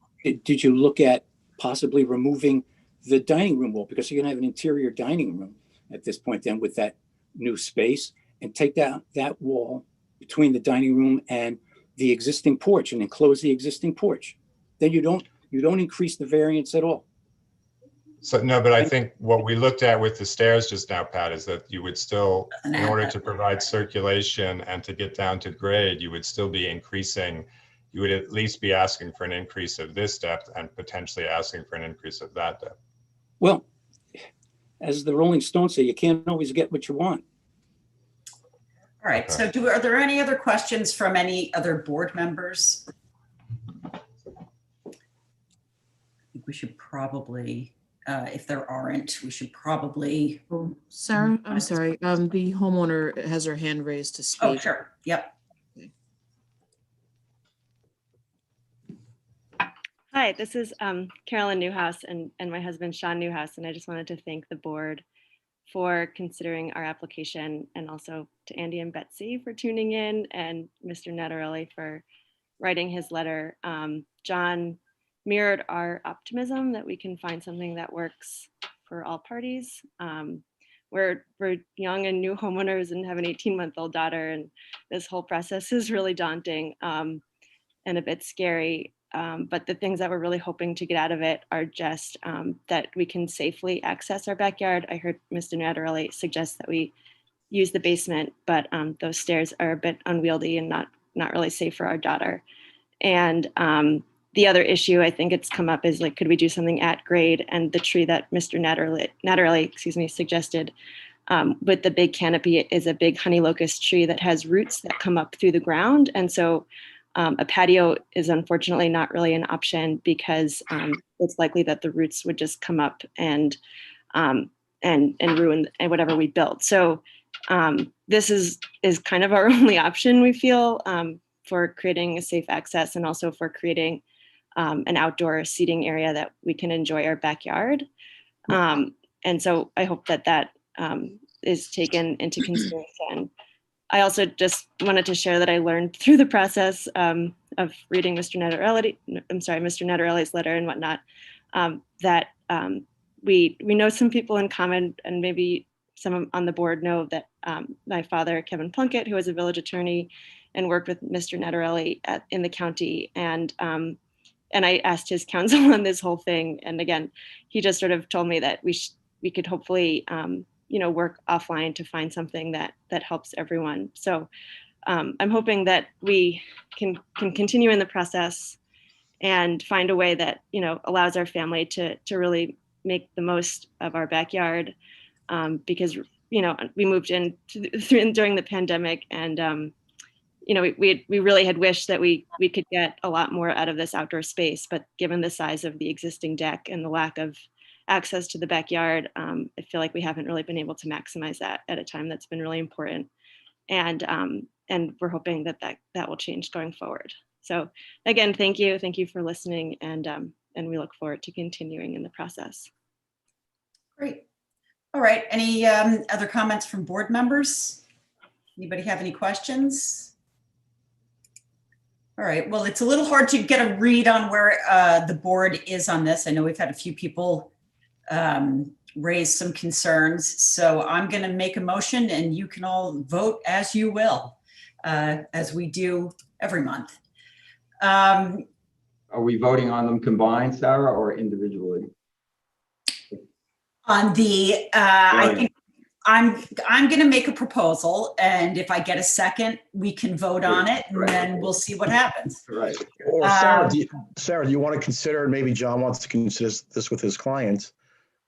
did you look at possibly removing the dining room wall? Because you're gonna have an interior dining room at this point then with that new space, and take down that wall between the dining room and the existing porch and enclose the existing porch. Then you don't increase the variance at all. So no, but I think what we looked at with the stairs just now, Pat, is that you would still, in order to provide circulation and to get down to grade, you would still be increasing. You would at least be asking for an increase of this depth and potentially asking for an increase of that depth. Well, as the Rolling Stones say, you can't always get what you want. All right, so are there any other questions from any other board members? I think we should probably, if there aren't, we should probably. Oh, Sarah, I'm sorry. The homeowner has her hand raised to speak. Oh, sure. Yep. Hi, this is Carolyn Newhouse and my husband Sean Newhouse, and I just wanted to thank the board for considering our application, and also to Andy and Betsy for tuning in, and Mr. Nettarelli for writing his letter. John mirrored our optimism that we can find something that works for all parties. We're young and new homeowners and have an 18-month-old daughter, and this whole process is really daunting and a bit scary. But the things that we're really hoping to get out of it are just that we can safely access our backyard. I heard Mr. Nattarelli suggest that we use the basement, but those stairs are a bit unwieldy and not really safe for our daughter. And the other issue I think it's come up is, like, could we do something at grade? And the tree that Mr. Nattarelli, suggested with the big canopy is a big honey locust tree that has roots that come up through the ground. And so a patio is unfortunately not really an option, because it's likely that the roots would just come up and ruin whatever we built. So this is kind of our only option, we feel, for creating a safe access, and also for creating an outdoor seating area that we can enjoy our backyard. And so I hope that that is taken into consideration. I also just wanted to share that I learned through the process of reading Mr. Nettarelli's letter and whatnot, that we know some people in common, and maybe some on the board know that my father, Kevin Plunkett, who was a village attorney and worked with Mr. Nettarelli in the county, and I asked his counsel on this whole thing. And again, he just sort of told me that we could hopefully work offline to find something that helps everyone. So I'm hoping that we can continue in the process and find a way that allows our family to really make the most of our backyard, because we moved in during the pandemic, and we really had wished that we could get a lot more out of this outdoor space, but given the size of the existing deck and the lack of access to the backyard, I feel like we haven't really been able to maximize that at a time that's been really important. And we're hoping that will change going forward. So again, thank you for listening, and we look forward to continuing in the process. Great. All right. Any other comments from board members? Anybody have any questions? All right. Well, it's a little hard to get a read on where the board is on this. I know we've had a few people raise some concerns. So I'm going to make a motion, and you can all vote as you will, as we do every month. Are we voting on them combined, Sarah, or individually? On the, I think I'm going to make a proposal, and if I get a second, we can vote on it, and then we'll see what happens. Right. Or Sarah, do you want to consider, and maybe John wants to consider this with his clients,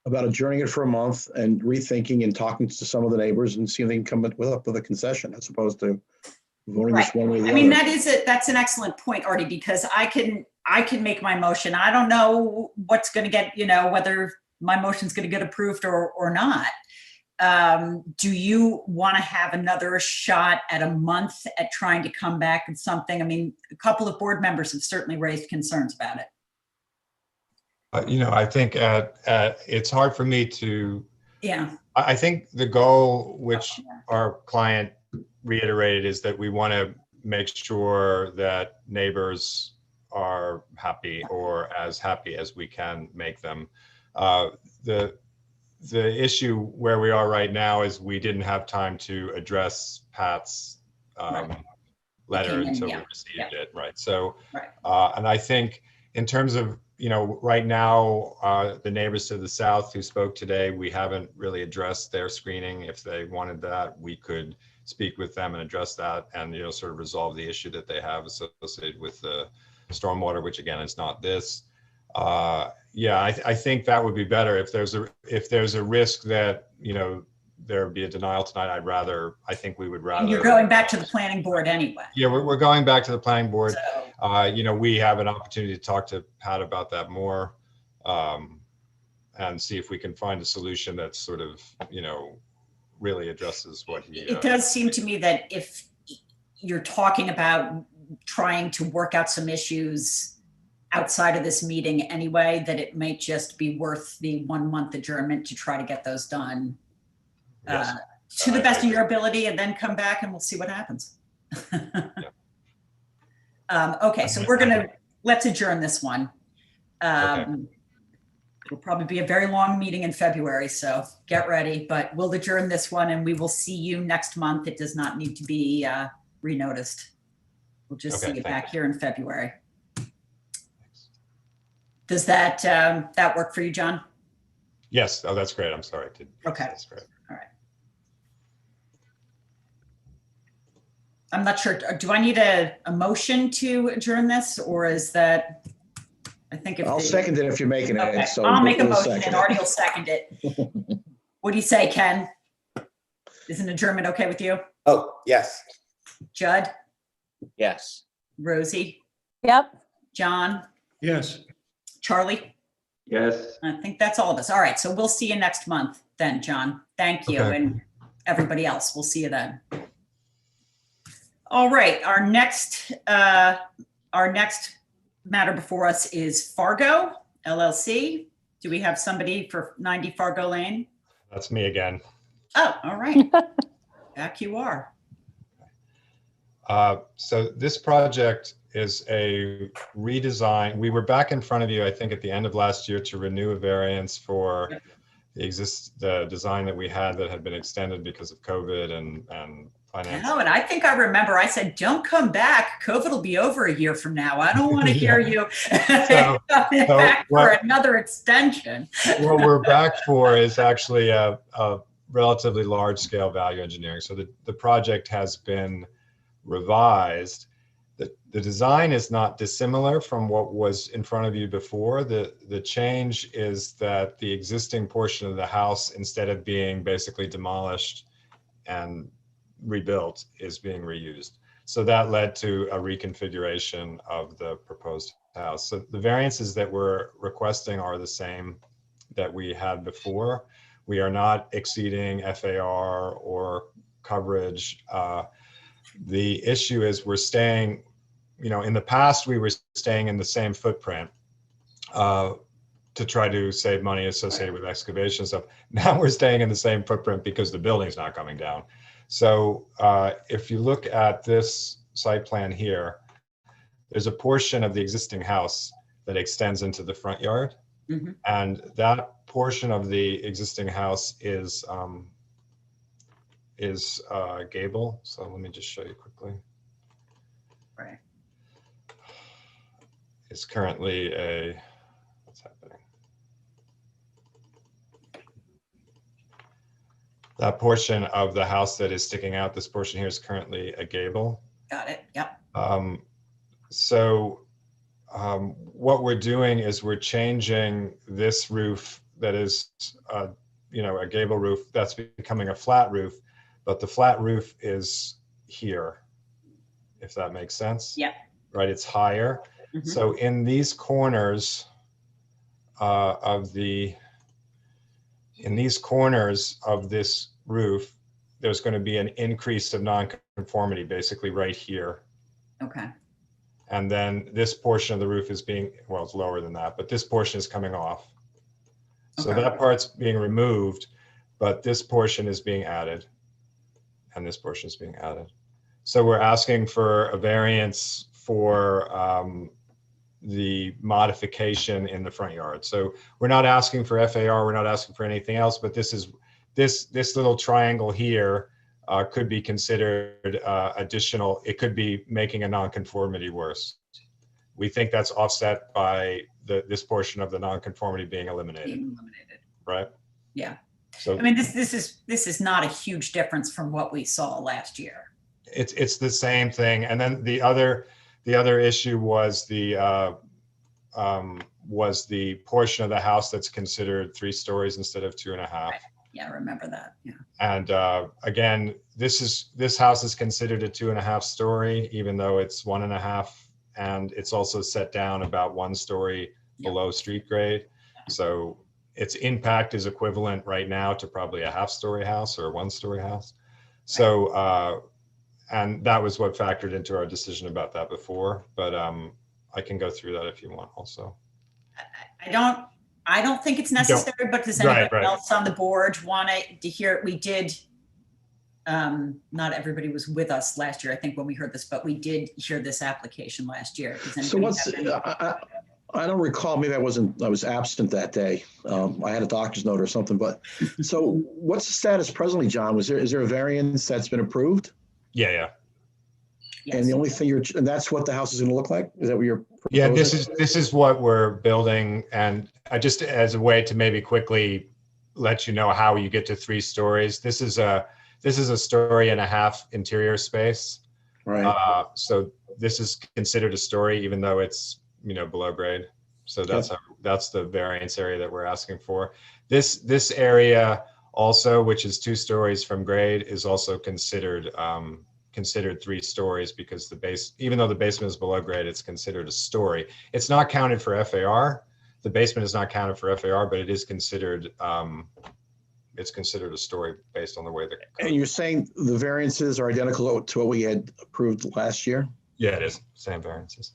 about adjourning it for a month and rethinking and talking to some of the neighbors and see if they can come up with a concession, as opposed to voting this one way or the I mean, other. that's an excellent point, Artie, because I can make my motion. I don't know what's going to get, whether my motion's going to get approved or not. Do you want to have another shot at a month at trying to come back with something? I mean, a couple of board members have certainly raised concerns about it. I think it's hard for me to. Yeah. I think the goal, which our client reiterated, is that we want to make sure that neighbors are happy, or as happy as we can make them. The issue where we are right now is we didn't have time to address Pat's letter until we received it. Right. So, and I think in terms of, right now, the neighbors to the south who spoke today, we haven't really addressed their screening. If they wanted that, we could speak with them and address that, and sort of resolve the issue that they have associated with the stormwater, which again is not this. I think that would be better. If there's a risk that there would be a denial tonight, I think we would rather. And you're going back to the planning board anyway. Yeah, we're going back to the planning board. So, we have an opportunity to talk to Pat about that more, and see if we can find a solution that sort of really addresses what he. It does seem to me that if you're talking about trying to work out some issues outside of this meeting anyway, that it might just be worth the 1 month adjournment to try to get those done to the best of your ability, and then come back and we'll see what happens. Okay, so let's adjourn this one. It'll probably be a very long meeting in February, so get ready, but we'll adjourn this one and we will see you next month. It does not need to be renoticed. We'll just see you back here in February. Does that work for you, John? Yes. Oh, that's great. I'm sorry. Okay. That's great. All right. I'm not sure. Do I need a motion to adjourn this, or is that? I think if I'll second it if you're making it. Okay. So I'll make a we'll motion second and it. Artie will second it. What do you say, Ken? Is an adjournment okay with you? Oh, yes. Judd? Yes. Rosie? Yep. John? Yes. Charlie? Yes. I think that's all of us. All right, so we'll see you next month then, John. Thank you, Okay. and everybody else. We'll see you then. All right, our next matter before us is Fargo LLC. Do we have somebody for 90 Fargo Lane? That's me again. Oh, all right. Back you are. So this project is a redesign. We were back in front of you, I think, at the end of last year to renew a variance for the design that we had that had been extended because of COVID and finance. No, and I think I remember I said, don't come back. COVID will be over a year from now. I don't want to hear you coming back for another extension. What we're back for is actually a relatively large scale value engineering. So the project has been revised. The design is not dissimilar from what was in front of you before. The change is that the existing portion of the house, instead of being basically demolished and rebuilt, is being reused. So that led to a reconfiguration of the proposed house. So the variances that we're requesting are the same that we had before. We are not exceeding FAR or coverage. The issue is we're staying, in the past we were staying in the same footprint to try to save money associated with excavation stuff. Now we're staying in the same footprint because the building's not coming down. So if you look at this site plan here, there's a portion of the existing house that extends into the front yard. Mhm. And that portion of the existing house is gable. So let me just show you quickly. Right. It's currently what's happening? That portion of the house that is sticking out, this portion here is currently a gable. Got it. Yep. What we're doing is we're changing this roof that is, a gable roof that's becoming a flat roof, but the flat roof is here, if that makes sense. Yep. Right, it's higher. Mhm. So in these corners of this roof, there's going to be an increase of nonconformity basically right here. Okay. And then this portion of the roof is it's lower than that, but this portion is coming off. So Okay. that part's being removed, but this portion is being added. And this portion is being added. So we're asking for a variance for the modification in the front yard. So we're not asking for FAR, we're not asking for anything else, but this little triangle here could be considered additional. It could be making a nonconformity worse. We think that's offset by this portion of the nonconformity being eliminated, right? Yeah. So I mean, this is not a huge difference from what we saw last year. it's the same thing. And then the other issue was the portion of the house that's considered 3 stories instead of 2.5. Right. Yeah, I remember that. Yeah. And again, this house is considered a 2.5 story, even though it's 1.5, and it's also set down about 1 story below street grade. So its impact is equivalent right now to probably a 1/2 story house or a 1 story house. So, and that was what factored into our decision about that before, but I can go through that if you want also. I don't think it's necessary, but does anybody else on the board want to hear it? We did, not everybody was with us last year, I think, when we heard this, but we did hear this application last year. So I don't recall, maybe I was absent that day. I had a doctor's note or something, but so what's the status presently, John? Is there a variance that's been approved? Yeah. Yes. And the only thing and that's what the house is going to look like? Is that what you're proposing? Yeah, this is what we're building, and I just as a way to maybe quickly let you know how you get to 3 stories. This is a 1.5 story interior space. Right. So this is considered a story, even though it's below grade. So that's the variance area that we're asking for. This area also, which is 2 stories from grade, is also considered 3 stories because even though the basement is below grade, it's considered a story. It's not counted for FAR. The basement is not counted for FAR, but it is considered a story based on the way And you're saying the variances are identical to what we had approved last year? Yeah, it is. Same variances.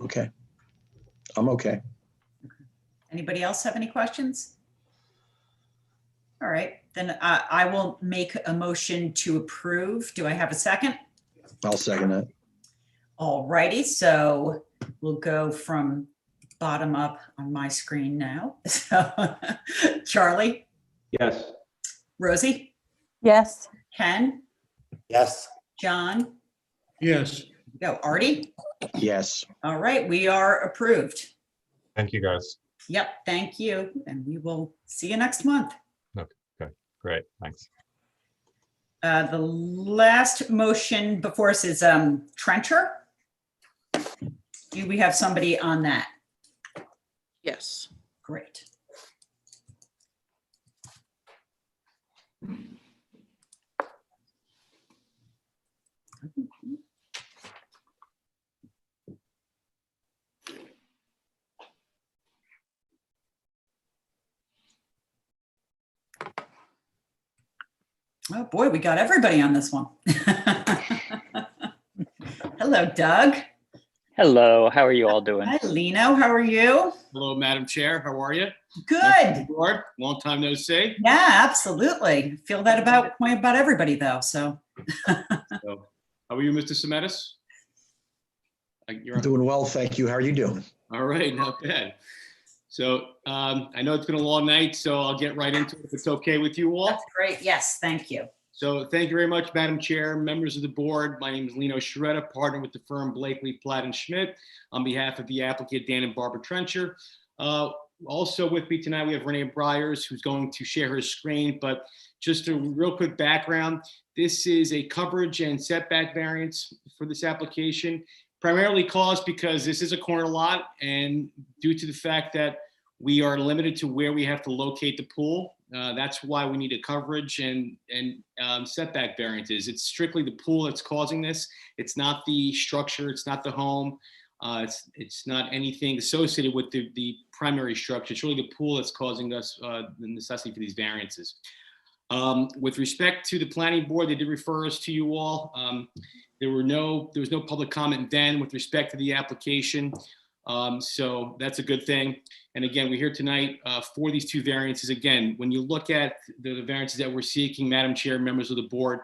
Okay. I'm okay. Anybody else have any questions? All right, then I will make a motion to approve. Do I have a second? I'll second that. All righty, so we'll go from bottom up on my screen now. So Charlie, Yes. Rosie, Yes. Ken, Yes. John, Yes. go Artie. Yes. All right, we are approved. Thank you, guys. Yep, thank you. And we will see you next month. Great, thanks. The last motion before us is Trencher. Do we have somebody on that? Yes. Great. Oh boy, we got everybody on this one. Hello, Doug. Hello, how are you all doing? Hi, Lino. How are you? Hello, Madam Chair. How are you? Good. Board, long time no see. Yeah, absolutely. Feel that about everybody though. So So, how are you, Mr. Semetis? You're Doing well, thank you. How are you doing? all right, not bad. So I know it's been a long night, so I'll get right into it if it's okay with you all. that's great. Yes, thank you. So thank you very much, Madam Chair, members of the board. My name is Lino Sciaretta, partner with the firm Blakely, Platt and Schmidt on behalf of the applicant Dan and Barbara Trencher. Also with me tonight, we have Renee Briers, who's going to share her screen, but just a real quick background. This is a coverage and setback variance for this application, primarily caused because this is a corner lot and due to the fact that we are limited to where we have to locate the pool. That's why we need a coverage and setback variances. It's strictly the pool that's causing this. It's not the structure, it's not the home. It's not anything associated with the primary structure. It's really the pool that's causing us the necessity for these variances. With respect to the planning board, they did refer us to you all. There was no public comment then with respect to the application. So that's a good thing. And again, we're here tonight for these two variances. Again, when you look at the variances that we're seeking, Madam Chair, members of the board,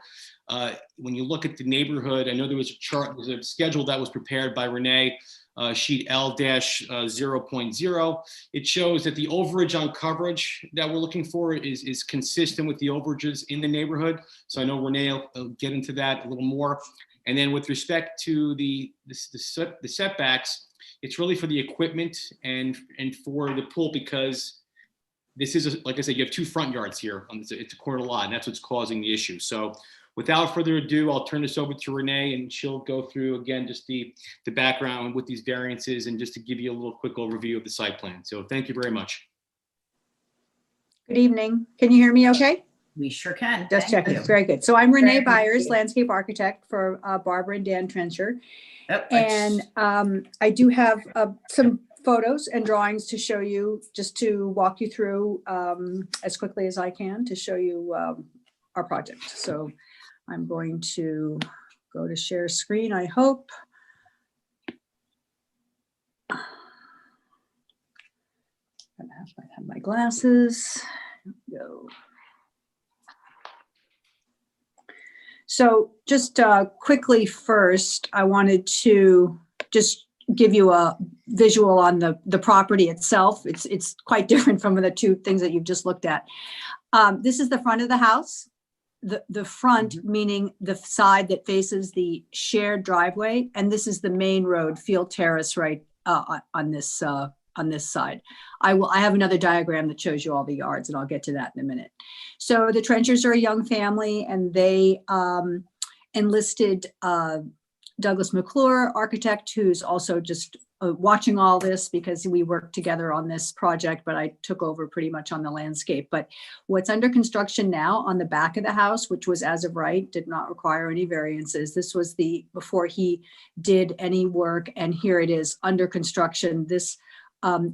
when you look at the neighborhood, I know there was a chart, there's a schedule that was prepared by Renee, sheet L-0.0. It shows that the overage on coverage that we're looking for is consistent with the overages in the neighborhood. So I know Renee will get into that a little more. And then with respect to the setbacks, it's really for the equipment and for the pool because this is, like I said, you have two front yards here. It's a corner lot, and that's what's causing the issue. So without further ado, I'll turn this over to Renee, and she'll go through, again, just the background with these variances and just to give you a little quick overview of the site plan. So thank you very much. Good evening. Can you hear me okay? We sure can. Just Thank checking. you. Very good. So I'm Renee Very good. Byers, landscape architect for Barbara and Dan Trencher. Yep, And I do have some photos and drawings to show you, just to walk you through as quickly as I can to show you our project. So I'm going to go to share screen, I hope. I have my glasses. Go. So just quickly first, I wanted to just give you a visual on the property itself. It's quite different from the two things that you've just looked at. This is the front of the house. The front, meaning the side that faces the shared driveway, and this is the main road, Field Terrace, right on this side. I have another diagram that shows you all the yards, and I'll get to that in a minute. So the Trenchers are a young family, and they enlisted Douglas McClure, architect, who's also just watching all this because we worked together on this project, but I took over pretty much on the landscape. But what's under construction now on the back of the house, which was as of right, did not require any variances. This was before he did any work, and here it is under construction. This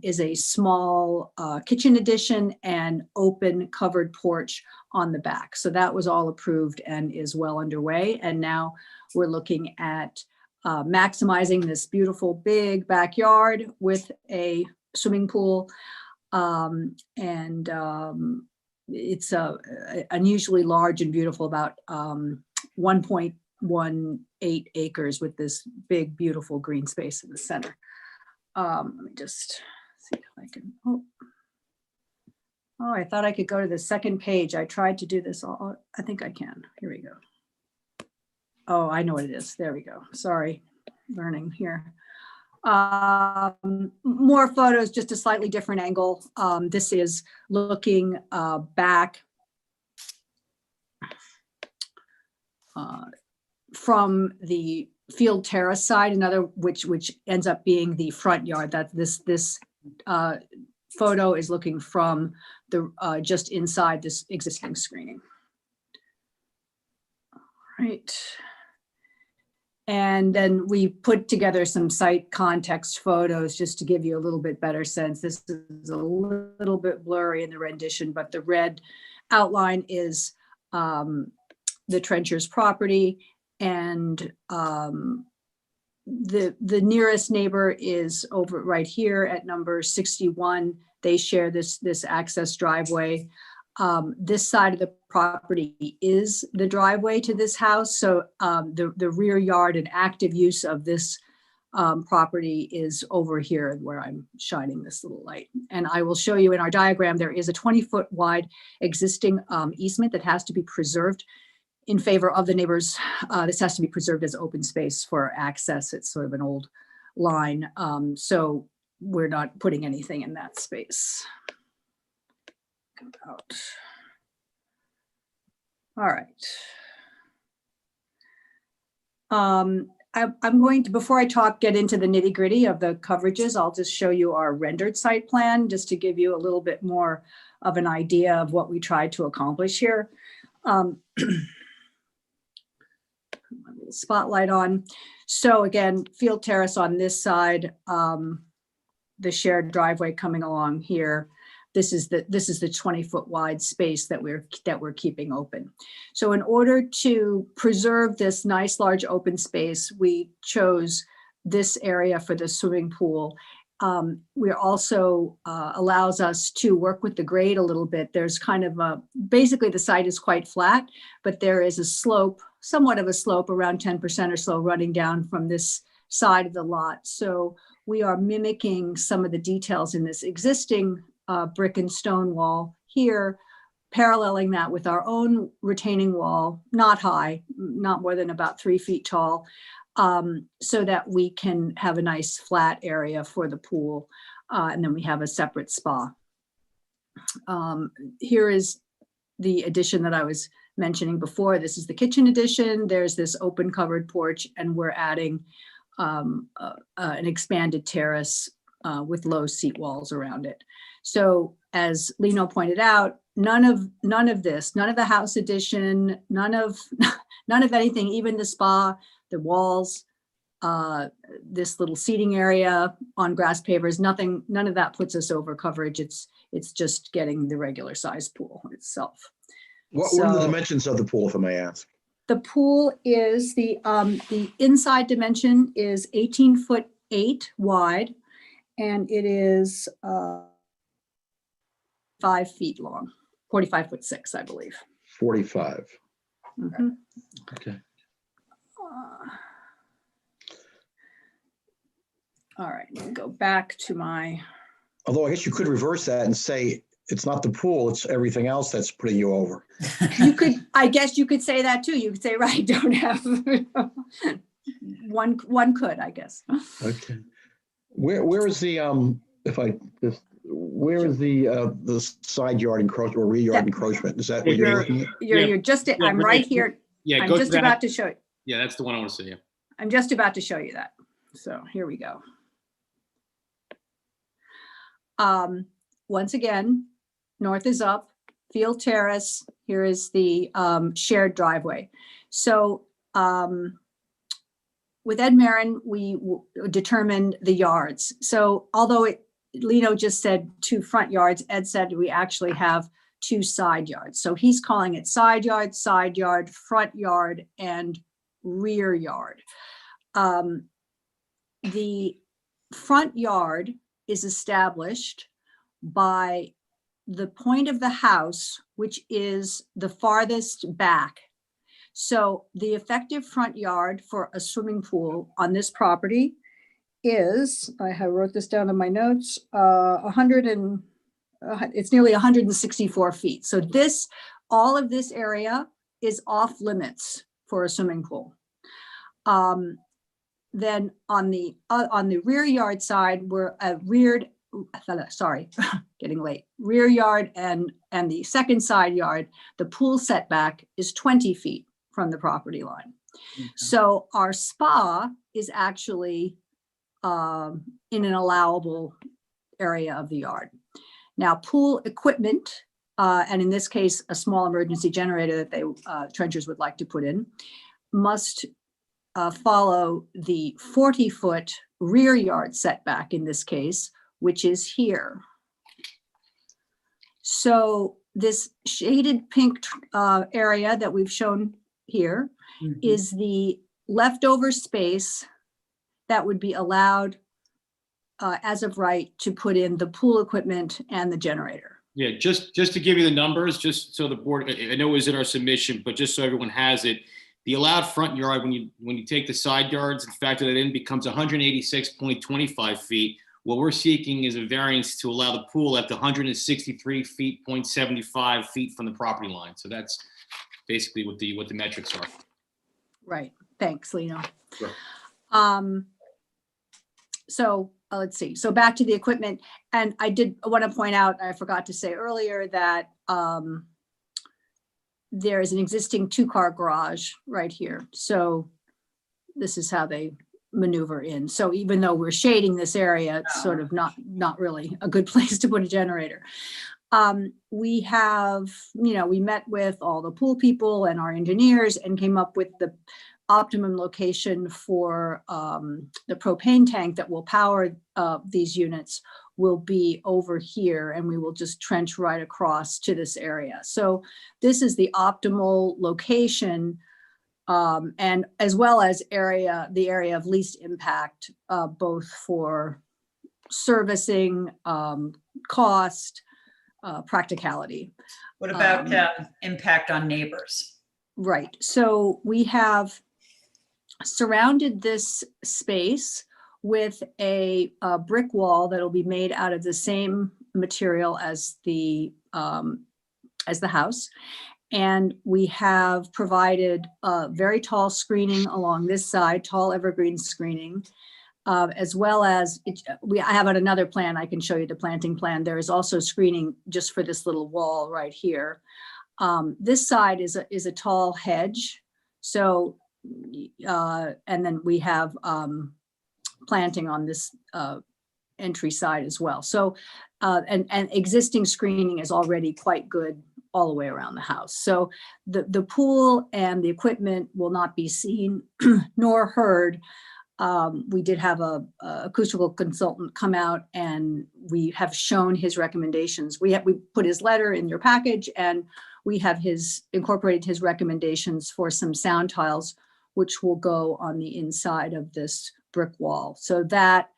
is a small kitchen addition and open covered porch on the back. So that was all approved and is well underway. And now we're looking at maximizing this beautiful big backyard with a swimming pool It's unusually large and beautiful, about 1.18 acres with this big, beautiful green space in the center. Let me just see if I can, oh, I thought I could go to the second page. I tried to do this all, I think I can. Here we go. Oh, I know what it is. There we go. Sorry, learning here. More photos, just a slightly different angle. This is looking back from the Field Terrace side, which ends up being the front yard. That this photo is looking from the just inside this existing screening. All right. And then we put together some site context photos just to give you a little bit better sense. This is a little bit blurry in the rendition, but the red outline is the Trenchers' property, and the nearest neighbor is over right here at number 61. They share this access driveway. This side of the property is the driveway to this house. So the rear yard and active use of this property is over here where I'm shining this little light. And I will show you in our diagram, there is a 20-foot wide existing easement that has to be preserved in favor of the neighbors. This has to be preserved as open space for access. It's sort of an old line. So we're not putting anything in that space. Come out. All right. I'm going to, before I get into the nitty gritty of the coverages, I'll just show you our rendered site plan just to give you a little bit more of an idea of what we tried to accomplish here. Put my little spotlight on. So again, Field Terrace on this side, the shared driveway coming along here. This is the 20-foot wide space that we're keeping open. So in order to preserve this nice large open space, we chose this area for the swimming pool. We also allows us to work with the grade a little bit. There's kind of basically the site is quite flat, but there is a slope, somewhat of a slope, around 10% or so running down from this side of the lot. So we are mimicking some of the details in this existing brick and stone wall here, paralleling that with our own retaining wall, not high, not more than about 3 feet tall, so that we can have a nice flat area for the pool. And then we have a separate spa. Here is the addition that I was mentioning before. This is the kitchen addition. There's this open covered porch, and we're adding an expanded terrace with low seat walls around it. So as Lino pointed out, none of this, none of the house addition, none of anything, even the spa, the walls, this little seating area on grass pavers, nothing, none of that puts us over coverage. It's just getting the regular size pool itself. What are the dimensions of the pool, if I may ask? The pool is the inside dimension is 18'8" wide, and it is 5 feet long, 45'6", I believe. 45. Mm-hmm. Okay. All right, let me go back to my. Although I guess you could reverse that and say it's not the pool, it's everything else that's putting you over. You could, I guess you could say that too. You could say, right, don't have, one could, I guess. Okay. Where is the, where is the side yard encroachment or rear yard encroachment? Is that what you're looking at? You're just, I'm right here. Yeah, I'm go just to that. about to show you. Yeah, that's the one I want to see. Yeah. I'm just about to show you that. So here we go. Once again, north is up, Field Terrace. Here is the shared driveway. So with Ed Marin, we determined the yards. So although Lino just said 2 front yards, Ed said we actually have 2 side yards. So he's calling it side yard, front yard, and rear yard. The front yard is established by the point of the house, which is the farthest back. So the effective front yard for a swimming pool on this property is, wrote this down in my notes, it's nearly 164 feet. So all of this area is off limits for a swimming pool. Then on the rear yard side, we're getting late. Rear yard and the second side yard, the pool setback is 20 feet from the property line. So our spa is actually in an allowable area of the yard. Now, pool equipment, and in this case, a small emergency generator that trenchers would like to put in, must follow the 40-foot rear yard setback in this case, which is here. So this shaded pink area that we've shown here is the leftover space that would be allowed as of right to put in the pool equipment and the generator. Yeah, just to give you the numbers, just so the board, I know it was in our submission, but just so everyone has it, the allowed front yard, when you take the side yards and factor that in, becomes 186.25 feet. What we're seeking is a variance to allow the pool at the 163 feet, 0.75 feet from the property line. So that's basically what the metrics are. Right. Thanks, Lino. Sure. So let's see. So back to the equipment. And I did want to point out, I forgot to say earlier that there is an existing 2-car garage right here. So this is how they maneuver in. So even though we're shading this area, it's sort of not really a good place to put a generator. We have, we met with all the pool people and our engineers and came up with the optimum location for the propane tank that will power these units will be over here, and we will just trench right across to this area. So this is the optimal location, and as well as the area of least impact, both for servicing, cost, practicality. What about impact on neighbors? Right. So we have surrounded this space with a brick wall that'll be made out of the same material as the house. And we have provided very tall screening along this side, tall evergreen screening, as well as I have on another plan, I can show you the planting plan. There is also screening just for this little wall right here. This side is a tall hedge. So, and then we have planting on this entry side as well. So, and existing screening is already quite good all the way around the house. So the pool and the equipment will not be seen nor heard. We did have a acoustical consultant come out, and we have shown his recommendations. We put his letter in your package, and we have incorporated his recommendations for some sound tiles, which will go on the inside of this brick wall. So that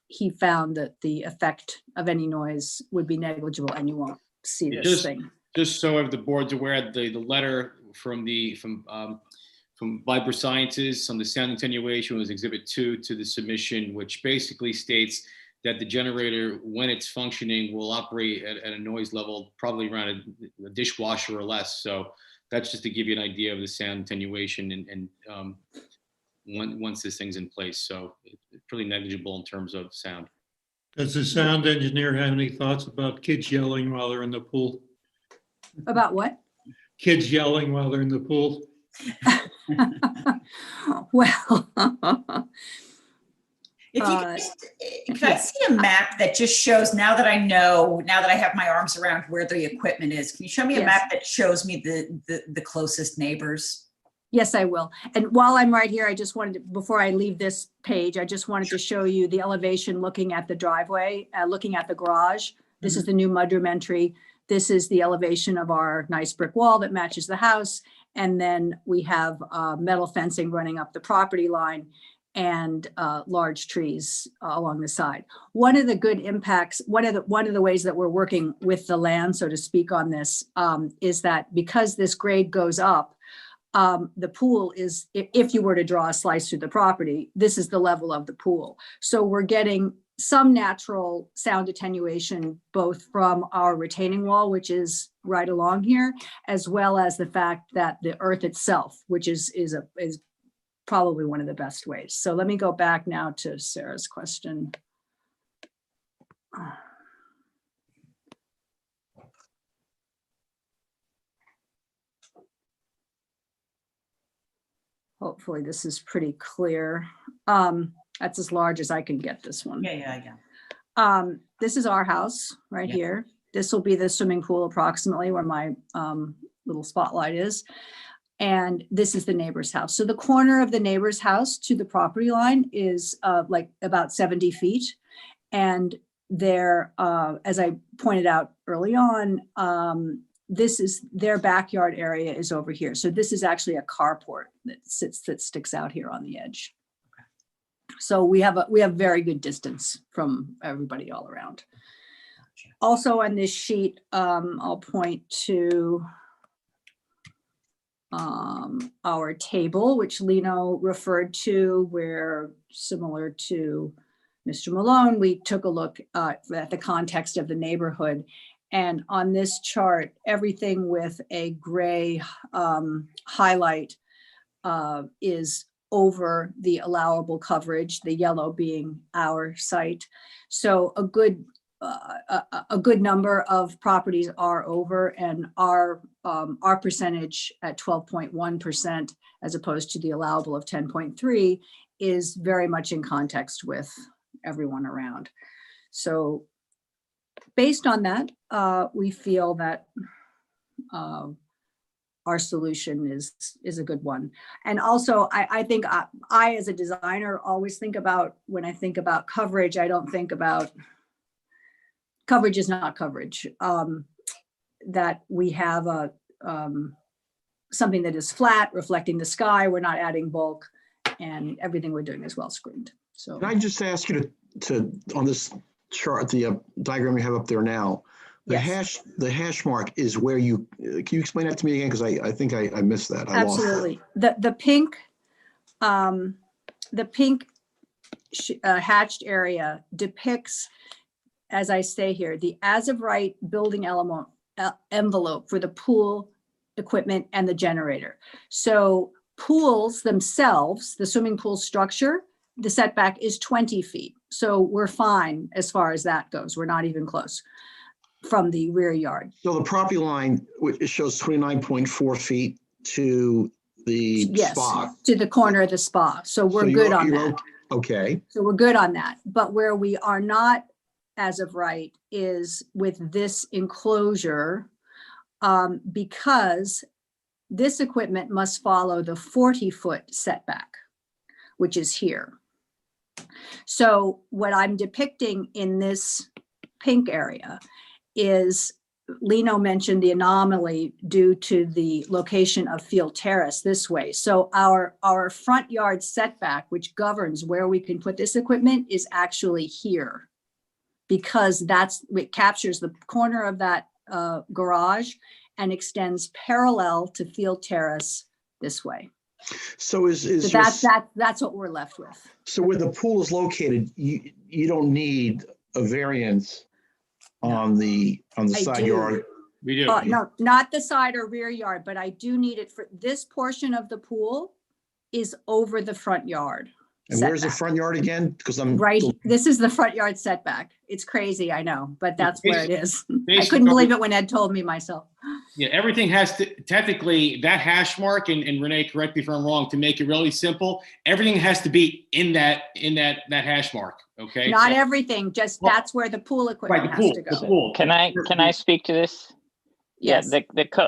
he found that the effect of any noise would be negligible, and you won't see this thing. Just so the board's aware, the letter from Vibra Sciences on the sound attenuation was Exhibit 2 to the submission, which basically states that the generator, when it's functioning, will operate at a noise level probably around a dishwasher or less. So that's just to give you an idea of the sound attenuation and once this thing's in place. So it's pretty negligible in terms of sound. Does the sound engineer have any thoughts about kids yelling while they're in the pool? About what? Kids yelling while they're in the pool? Well, if you could I see a map that just shows, now that I have my arms around where the equipment is, can you show me a map that shows me the closest neighbors? Yes, I will. And while I'm right here, I just wanted to, before I leave this page, I just wanted to show you the elevation looking at the driveway, looking at the garage. This is the new mudroom entry. This is the elevation of our nice brick wall that matches the house. And then we have metal fencing running up the property line. and large trees along the side. One of the good impacts, one of the ways that we're working with the land, so to speak, on this is that because this grade goes up, the pool is, if you were to draw a slice through the property, this is the level of the pool. So we're getting some natural sound attenuation, both from our retaining wall, which is right along here, as well as the fact that the earth itself, which is probably one of the best ways. So let me go back now to Sarah's question. Hopefully this is pretty clear. That's as large as I can get this one. Yeah. This is our house right Yeah. here. This will be the swimming pool approximately where my little spotlight is. And this is the neighbor's house. So the corner of the neighbor's house to the property line is like about 70 feet. And there, as I pointed out early on, this is their backyard area is over here. So this is actually a carport that sticks out here on the edge. So we have very good distance from everybody all around. Also on this sheet, I'll point to our table, which Lino referred to, where similar to Mr. Malone, we took a look at the context of the neighborhood. And on this chart, everything with a gray highlight is over the allowable coverage, the yellow being our site. So a good number of properties are over, and our percentage at 12.1% as opposed to the allowable of 10.3 is very much in context with everyone around. So based on that, we feel that our solution is a good one. And also, I think I, as a designer, always think about, when I think about coverage, I don't think about, coverage is not coverage. That we have a something that is flat, reflecting the sky, we're not adding bulk, and everything we're doing is well screened. So Can I just ask you to on this chart, the diagram you have up there now, the hash mark is where you, can you explain that to me again? Because I think I missed that. I lost that. absolutely. The pink hatched area depicts, as I say here, the as of right building element envelope for the pool equipment and the generator. So pools themselves, the swimming pool structure, the setback is 20 feet. So we're fine as far as that goes. We're not even close from the rear yard. So the property line, it shows 29.4 feet to the Yes, spot. to the corner of the spa. So we're So good you're- on you're that. Okay. So we're good on that. But where we are not as of right is with this enclosure, because this equipment must follow the 40-foot setback, which is here. So what I'm depicting in this pink area is, Lino mentioned the anomaly due to the location of Field Terrace this way. So our front yard setback, which governs where we can put this equipment, is actually here, because it captures the corner of that garage and extends parallel to Field Terrace this way. So So that's what we're left with. So where the pool is located, you don't need a variance on the side do. yard. We do. No, not the side or rear yard, but I do need it for this portion of the pool is over the front yard. And where's the setback. front yard again? Because I'm Right, this is the front yard setback. It's crazy, I know, but that's where it is. I Basically- couldn't believe it when Ed told me myself. Yeah, everything has to, technically, that hash mark, and Renee, correct me if I'm wrong, to make it really simple, everything has to be in that hash mark, okay? Not So- everything, just Well, that's where the pool Right, equipment the has pool, to the go. pool. Can I speak to this? Yes. Yeah,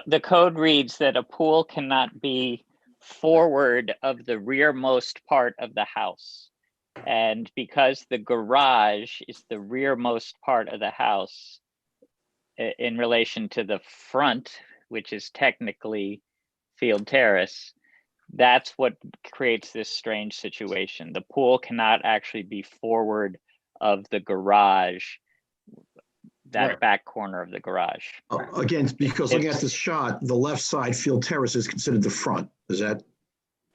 the code reads that a pool cannot be forward of the rearmost part of the house. And because the garage is the rearmost part of the house in relation to the front, which is technically Field Terrace, That's what creates this strange situation. The pool cannot actually be forward of the garage, that Right. back corner of the garage. Again, because looking at It's- this shot, the left side field terrace is considered the front. Is that?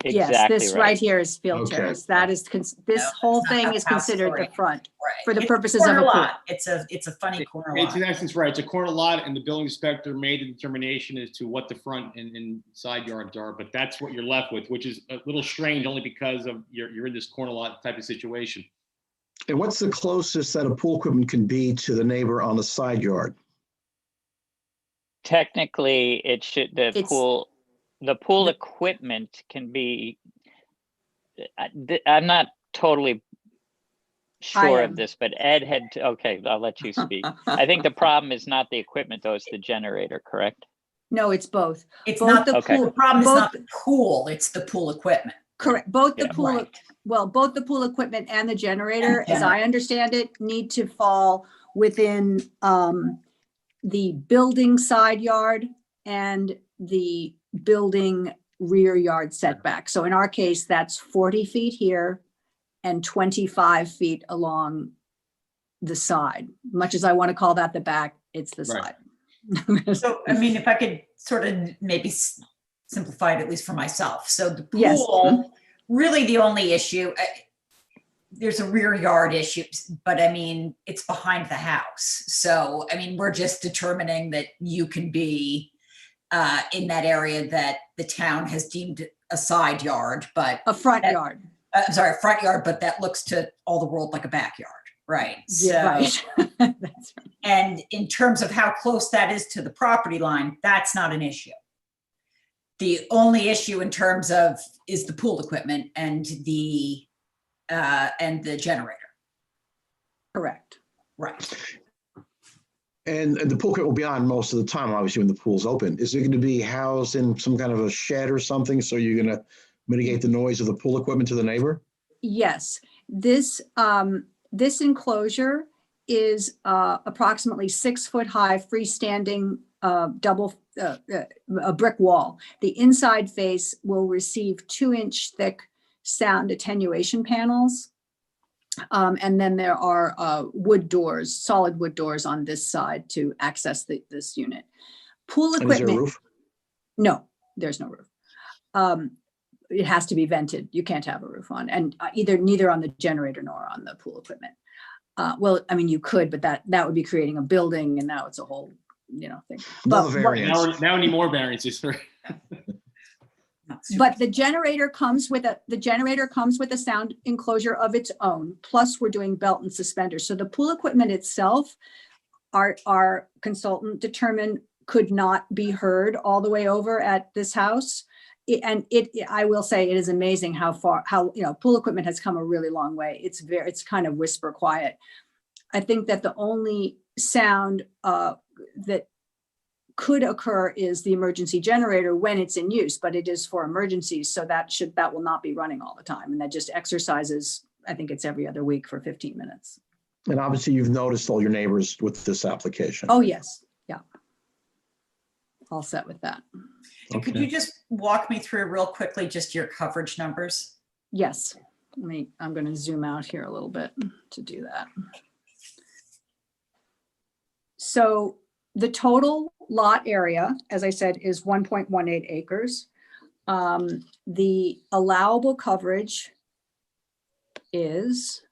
Yes, Exactly this right. right here is field Okay. terrace. That is, this No, whole that's not thing how is the house is considered the already- front Right. for the It's purposes corner of a pool. lot. It's a funny corner It's lot. in essence, right, it's a corner lot and the building inspector made the determination as to what the front and side yards are, but that's what you're left with, which is a little strange only because of you're in this corner lot type of situation. And what's the closest that a pool equipment can be to the neighbor on the side yard? Technically, it should, the It's- pool equipment can be, I'm not totally sure am. of this, but Ed had, okay, I'll let you speak. I think the problem is not the equipment though, it's the generator, correct? No, it's both. It's Both not the the Okay. pool. The problem is both- not the pool, it's the pool equipment. Correct, both the Yeah. pool, Right. well, both the pool equipment and the generator, And as I understand it, need to fall within the building side yard and the building rear yard setback. So in our case, that's 40 feet here and 25 feet along the side. Much as I want to call that the back, it's the Right. side. So, I mean, if I could sort of maybe simplify it, at least for myself. So the Yes. pool, really the only issue, there's a rear yard issue, but I mean, it's behind the house. So, I mean, we're just determining that you can be in that area that the town has deemed a side yard, but A front that- yard. I'm sorry, front yard, but that looks to all the world like a backyard, right? Yeah, right. That's right. And in terms of how close that is to the property line, that's not an issue. The only issue in terms of is the pool equipment and the generator, Correct. right? And the pool equipment will be on most of the time, obviously, when the pool's open. Is it going to be housed in some kind of a shed or something? So you're going to mitigate the noise of the pool equipment to the neighbor? Yes, this enclosure is approximately 6 foot high freestanding a brick wall. The inside face will receive 2-inch thick sound attenuation panels. And then there are wood doors, solid wood doors on this side to access this unit. Pool And is there a equipment. roof? No, there's no roof. It has to be vented. You can't have a roof on, and neither on the generator nor on the pool equipment. Well, I mean, you could, but that would be creating a building, and now it's a whole, thing. Another But- variance. Now any more variances for. But the generator comes with a sound enclosure of its own. Plus, we're doing belt and suspenders. So the pool equipment itself, our consultant determined could not be heard all the way over at this house. I will say it is amazing how pool equipment has come a really long way. It's kind of whisper quiet. I think that the only sound that could occur is the emergency generator when it's in use, but it is for emergencies. So that will not be running all the time. And that just exercises, I think it's every other week for 15 minutes. And obviously, you've noticed all your neighbors with this application. Oh, yes. Yeah. All set with that. And could you just walk me through real quickly, just your coverage numbers? Yes. I'm going to zoom out here a little bit to do that. So the total lot area, as I said, is 1.18 acres. The allowable coverage is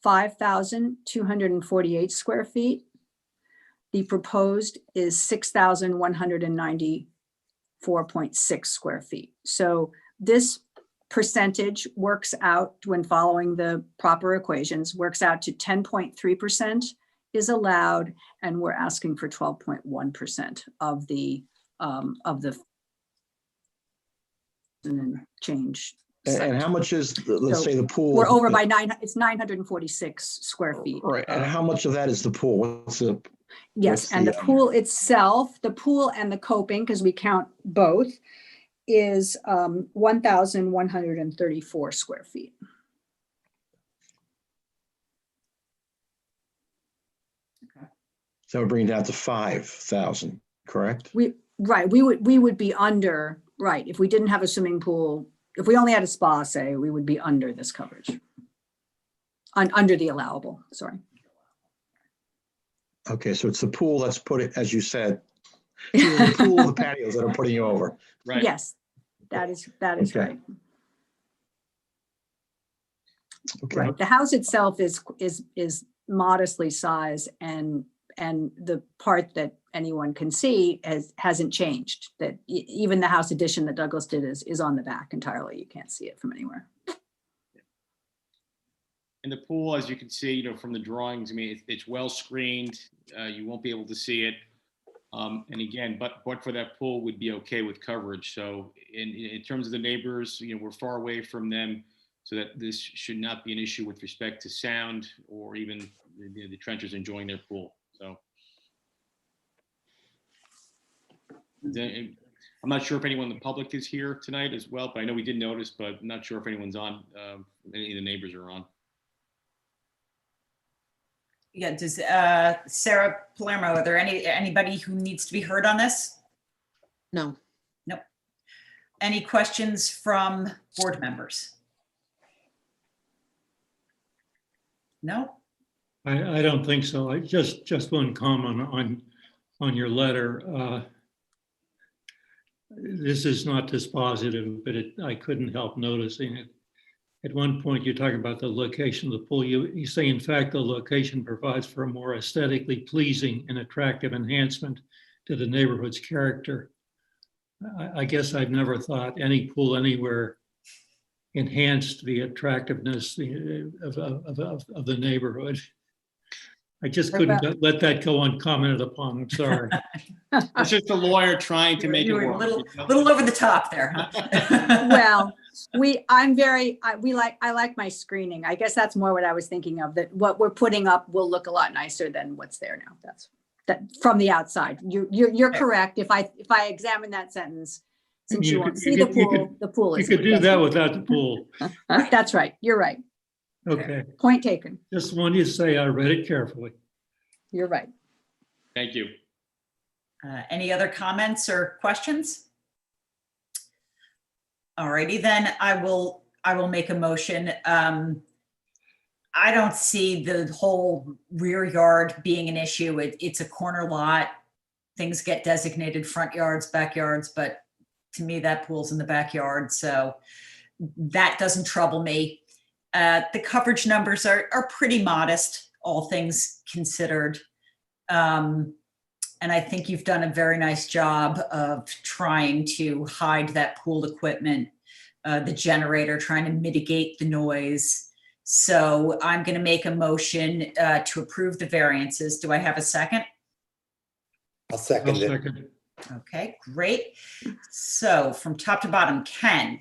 5,248 square feet. The proposed is 6,194.6 square feet. So this percentage works out, when following the proper equations, works out to 10.3% is allowed, and we're asking for 12.1% of the and change. And how much is, let's So say, the pool? We're over by it's 946 square feet. Right, and how much of that is the pool? What's the? Yes, what's and the pool itself, the pool and the coping, because we count both, is 1,134 square feet. That would bring it down to 5,000, correct? Right, we would be under, right, if we didn't have a swimming pool, if we only had a spa, say, we would be under this coverage. Under the allowable, sorry. Okay, so it's the pool that's put it, as you said, the pool, the patios that are putting you over. Right. Yes, that is Okay. right. Okay, Right, the house itself is modestly sized and the part that anyone can see hasn't changed. That even the house addition that Douglas did is on the back entirely. You can't see it from anywhere. And the pool, as you can see, from the drawings, I mean, it's well screened. You won't be able to see it. And again, but for that pool would be okay with coverage. So in terms of the neighbors, we're far away from them, so that this should not be an issue with respect to sound or even the Trenchers enjoying their pool. So I'm not sure if anyone in the public is here tonight as well, but I know we did notice, but I'm not sure if anyone's on, any of the neighbors are on. Yeah, does Sarah Palermo, are there anybody who needs to be heard on this? No. Nope. Any questions from board members? No? I don't think so. I just one comment on your letter. This is not dispositive, but I couldn't help noticing it. At one point, you're talking about the location of the pool. You say, in fact, the location provides for a more aesthetically pleasing and attractive enhancement to the neighborhood's character. I guess I've never thought any pool anywhere enhanced the attractiveness of the neighborhood. I just couldn't let that go uncommented upon. I'm sorry. It's just a lawyer trying to make it You were a work. little over the top there, huh? Well, I like my screening. I guess that's more what I was thinking of, that what we're putting up will look a lot nicer than what's there now. That's that from the outside. You're correct. If I examine that sentence, since you won't see the pool, the pool is. You could do that without the pool. That's right. You're right. Okay. Point taken. Just wanted to say I read it carefully. You're right. Thank you. Any other comments or questions? Alrighty, then I will make a motion. I don't see the whole rear yard being an issue. It's a corner lot. Things get designated front yards, backyards, but to me, that pool's in the backyard, so that doesn't trouble me. The coverage numbers are pretty modest, all things considered. And I think you've done a very nice job of trying to hide that pool equipment, the generator, trying to mitigate the noise. So I'm going to make a motion to approve the variances. Do I have a second? I'll second it. Okay, great. So from top to bottom, Ken,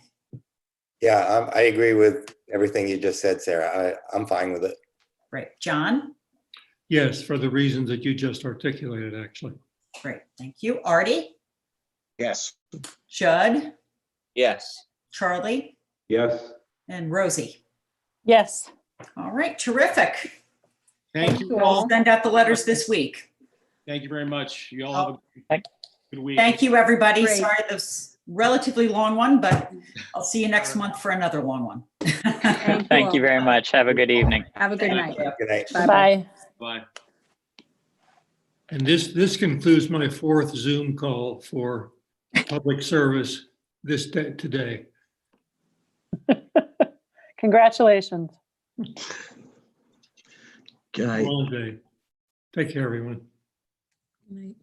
Yeah, I agree with everything you just said, Sarah. I'm fine with it. great. John, Yes, for the reasons that you just articulated, actually. great. Thank you. Artie, yes. Judd, Yes. Charlie, Yes. and Rosie. Yes. All right, terrific. Thank you We'll all. send out the letters this week. Thank you very much. You all have a good week. Thank you, everybody. Great. Sorry, this relatively long one, but I'll see you next month for another long one. Thank you very much. Have a good evening. Have a good night. Good night. Bye. Bye. And this concludes my 4th Zoom call for public service today. Congratulations. Good night. Long day. Take care, everyone. Good night.